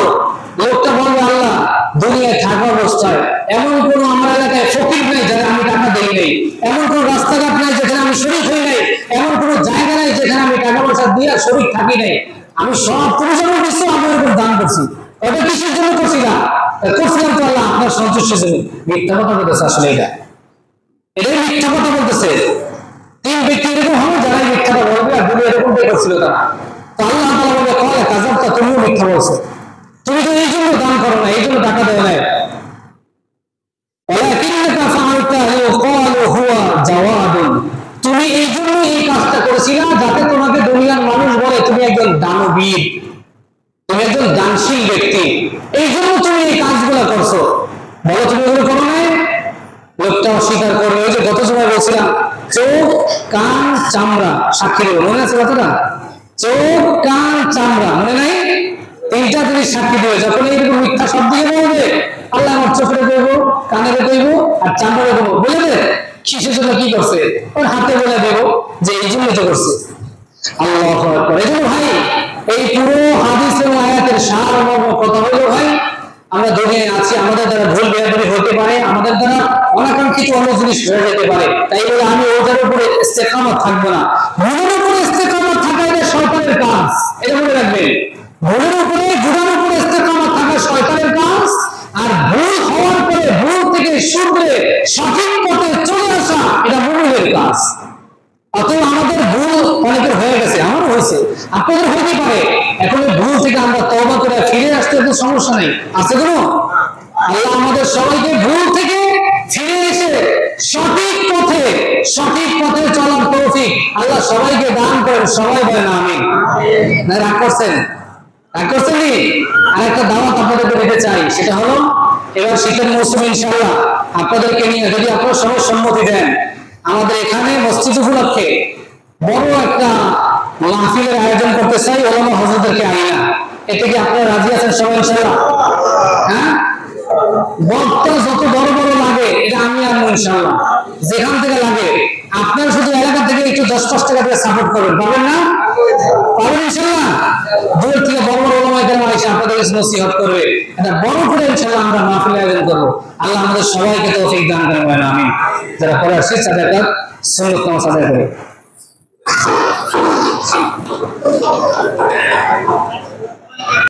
লোকটা বলবে আল্লাহ দুনিয়ায় থাকা অবস্থায় এমন কোন আমার এলাকায় ফকির নেই যারা আমি টাকা দেই নাই, এমন কোন রাস্তাঘাট নাই যেখানে আমি শরীক হই নাই, এমন কোন জায়গা নাই যেখানে আমি টাকা পয়সা দিয়ে শরীক থাকি নাই, আমি সব তুমি জন্য দিচ্ছ, আমি এরকম দান করছি। এটা কিসের জন্য করছিলাম? করছিলাম তো আল্লাহ আপনার সন্তুষ্টির জন্য। মিথ্যা কথা বলতেছে, আসলে এটাই মিথ্যা কথা বলতেছে। 3 ব্যক্তি এরকম হবে যারা মিথ্যাটা বলবে, আর দুনিয়া এরকমটাই করছিল তারা। তো আল্লাহ তাআলা বলে কয় কাযাবতা, তুমিও মিথ্যা বলছো, তুমি তো এই জন্য দান করো না, এই জন্য টাকা দেয় না। ওয়ালাকিন্নাকা ফাআলতা লিয়াকালু হুয়া জাওয়াদুন, তুমি এই জন্য এই কাজটা করেছিলা যাতে তোমাকে দুনিয়ার মানুষ বলে তুমি একজন দানবীর, তুমি একজন দানশীল ব্যক্তি, এই জন্য তুমি এই কাজগুলো করছো। বলো তুমি এগুলো করো না? লোকটা অস্বীকার করবে। ওই যে গত সময় বলছিলাম চোখ কান চামড়া সাক্ষী দেবে, মনে আছে কথাটা? চোখ কান চামড়া মনে নাই? 3টা জিনিস সাক্ষী দেবে। যখন এইরকম মিথ্যা শব্দ বলবে, আল্লাহ আমার চোখে দেবো, কানে দেবো, আর চামড়া দেবো, বলে দে কিসের জন্য কি করছে, ওর হাতে বলে দেবো যে এই জন্য তো করছে। আল্লাহু আকবার। এই জন্য ভাই এই পুরো হাদিস এবং আয়াতের সারমর্ম কথা হলো ভাই, আমরা দুনিয়ায় আছি, আমাদের দ্বারা ভুল বেয়াদবি হতে পারে, আমাদের দ্বারা অনাকাঙ্ক্ষিত অন্য জিনিস হয়ে যেতে পারে, তাই বলে আমি ওটার উপরে ইস্তেকামত থাকবো না। ভুলের উপরে ইস্তেকামত থাকা এটা শয়তানের কাজ, এটা মনে রাখবেন। ভুলের উপরে গুনার উপরে ইস্তেকামত থাকা শয়তানের কাজ, আর ভুল হওয়ার পরে ভুল থেকে শুধরে সঠিক পথে চলে আসা এটা মুমিনের কাজ। অতএব আমাদের ভুল অনেকের হয়ে গেছে, আমারও হয়েছে, আপনাদের হতে পারে। এখন ভুল থেকে আমরা তওবা করে ফিরে আসতে কোনো সমস্যা নেই, আছে কোনো? আল্লাহ আমাদের সবাইকে ভুল থেকে ফিরে এসে সঠিক পথে চলার তৌফিক আল্লাহ সবাইকে দান করেন। সবাই বলেন আমিন। না রাগ করছেন? নি? আরেকটা দাওয়াত আপনাদেরকে দিতে চাই, সেটা হলো এবার শীতের মৌসুমে ইনশাআল্লাহ আপনাদেরকে নিয়ে, যদি আপনারা সবাই সম্মতি দেন, আমাদের এখানে মসজিদ উপলক্ষে বড় একটা মাহফিলের আয়োজন করতে চাই, ওলামা হুজুরদেরকে আনিয়া। এতে কি আপনারা রাজি আছেন সবাই ইনশাআল্লাহ? হ্যাঁ, বক্তা যত বড় বড় লাগে এটা আমি আনবো ইনশাআল্লাহ, যেখান থেকে লাগে। আপনারা শুধু এলাকা থেকে একটু 10-5 টাকা করে সাপোর্ট করবেন, পাবেন না? পাবেন ইনশাআল্লাহ। দূর থেকে বড় বড় ওলামা কেরাম এসে আপনাদের নসিহত করবে, এটা বড় করে ইনশাআল্লাহ আমরা মাহফিল আয়োজন করবো। আল্লাহ আমাদের সবাইকে তৌফিক দান করেন, আমিন। যারা পড়ার শেষ আদায় কর, সুন্নাত নামাজ আদায় করে।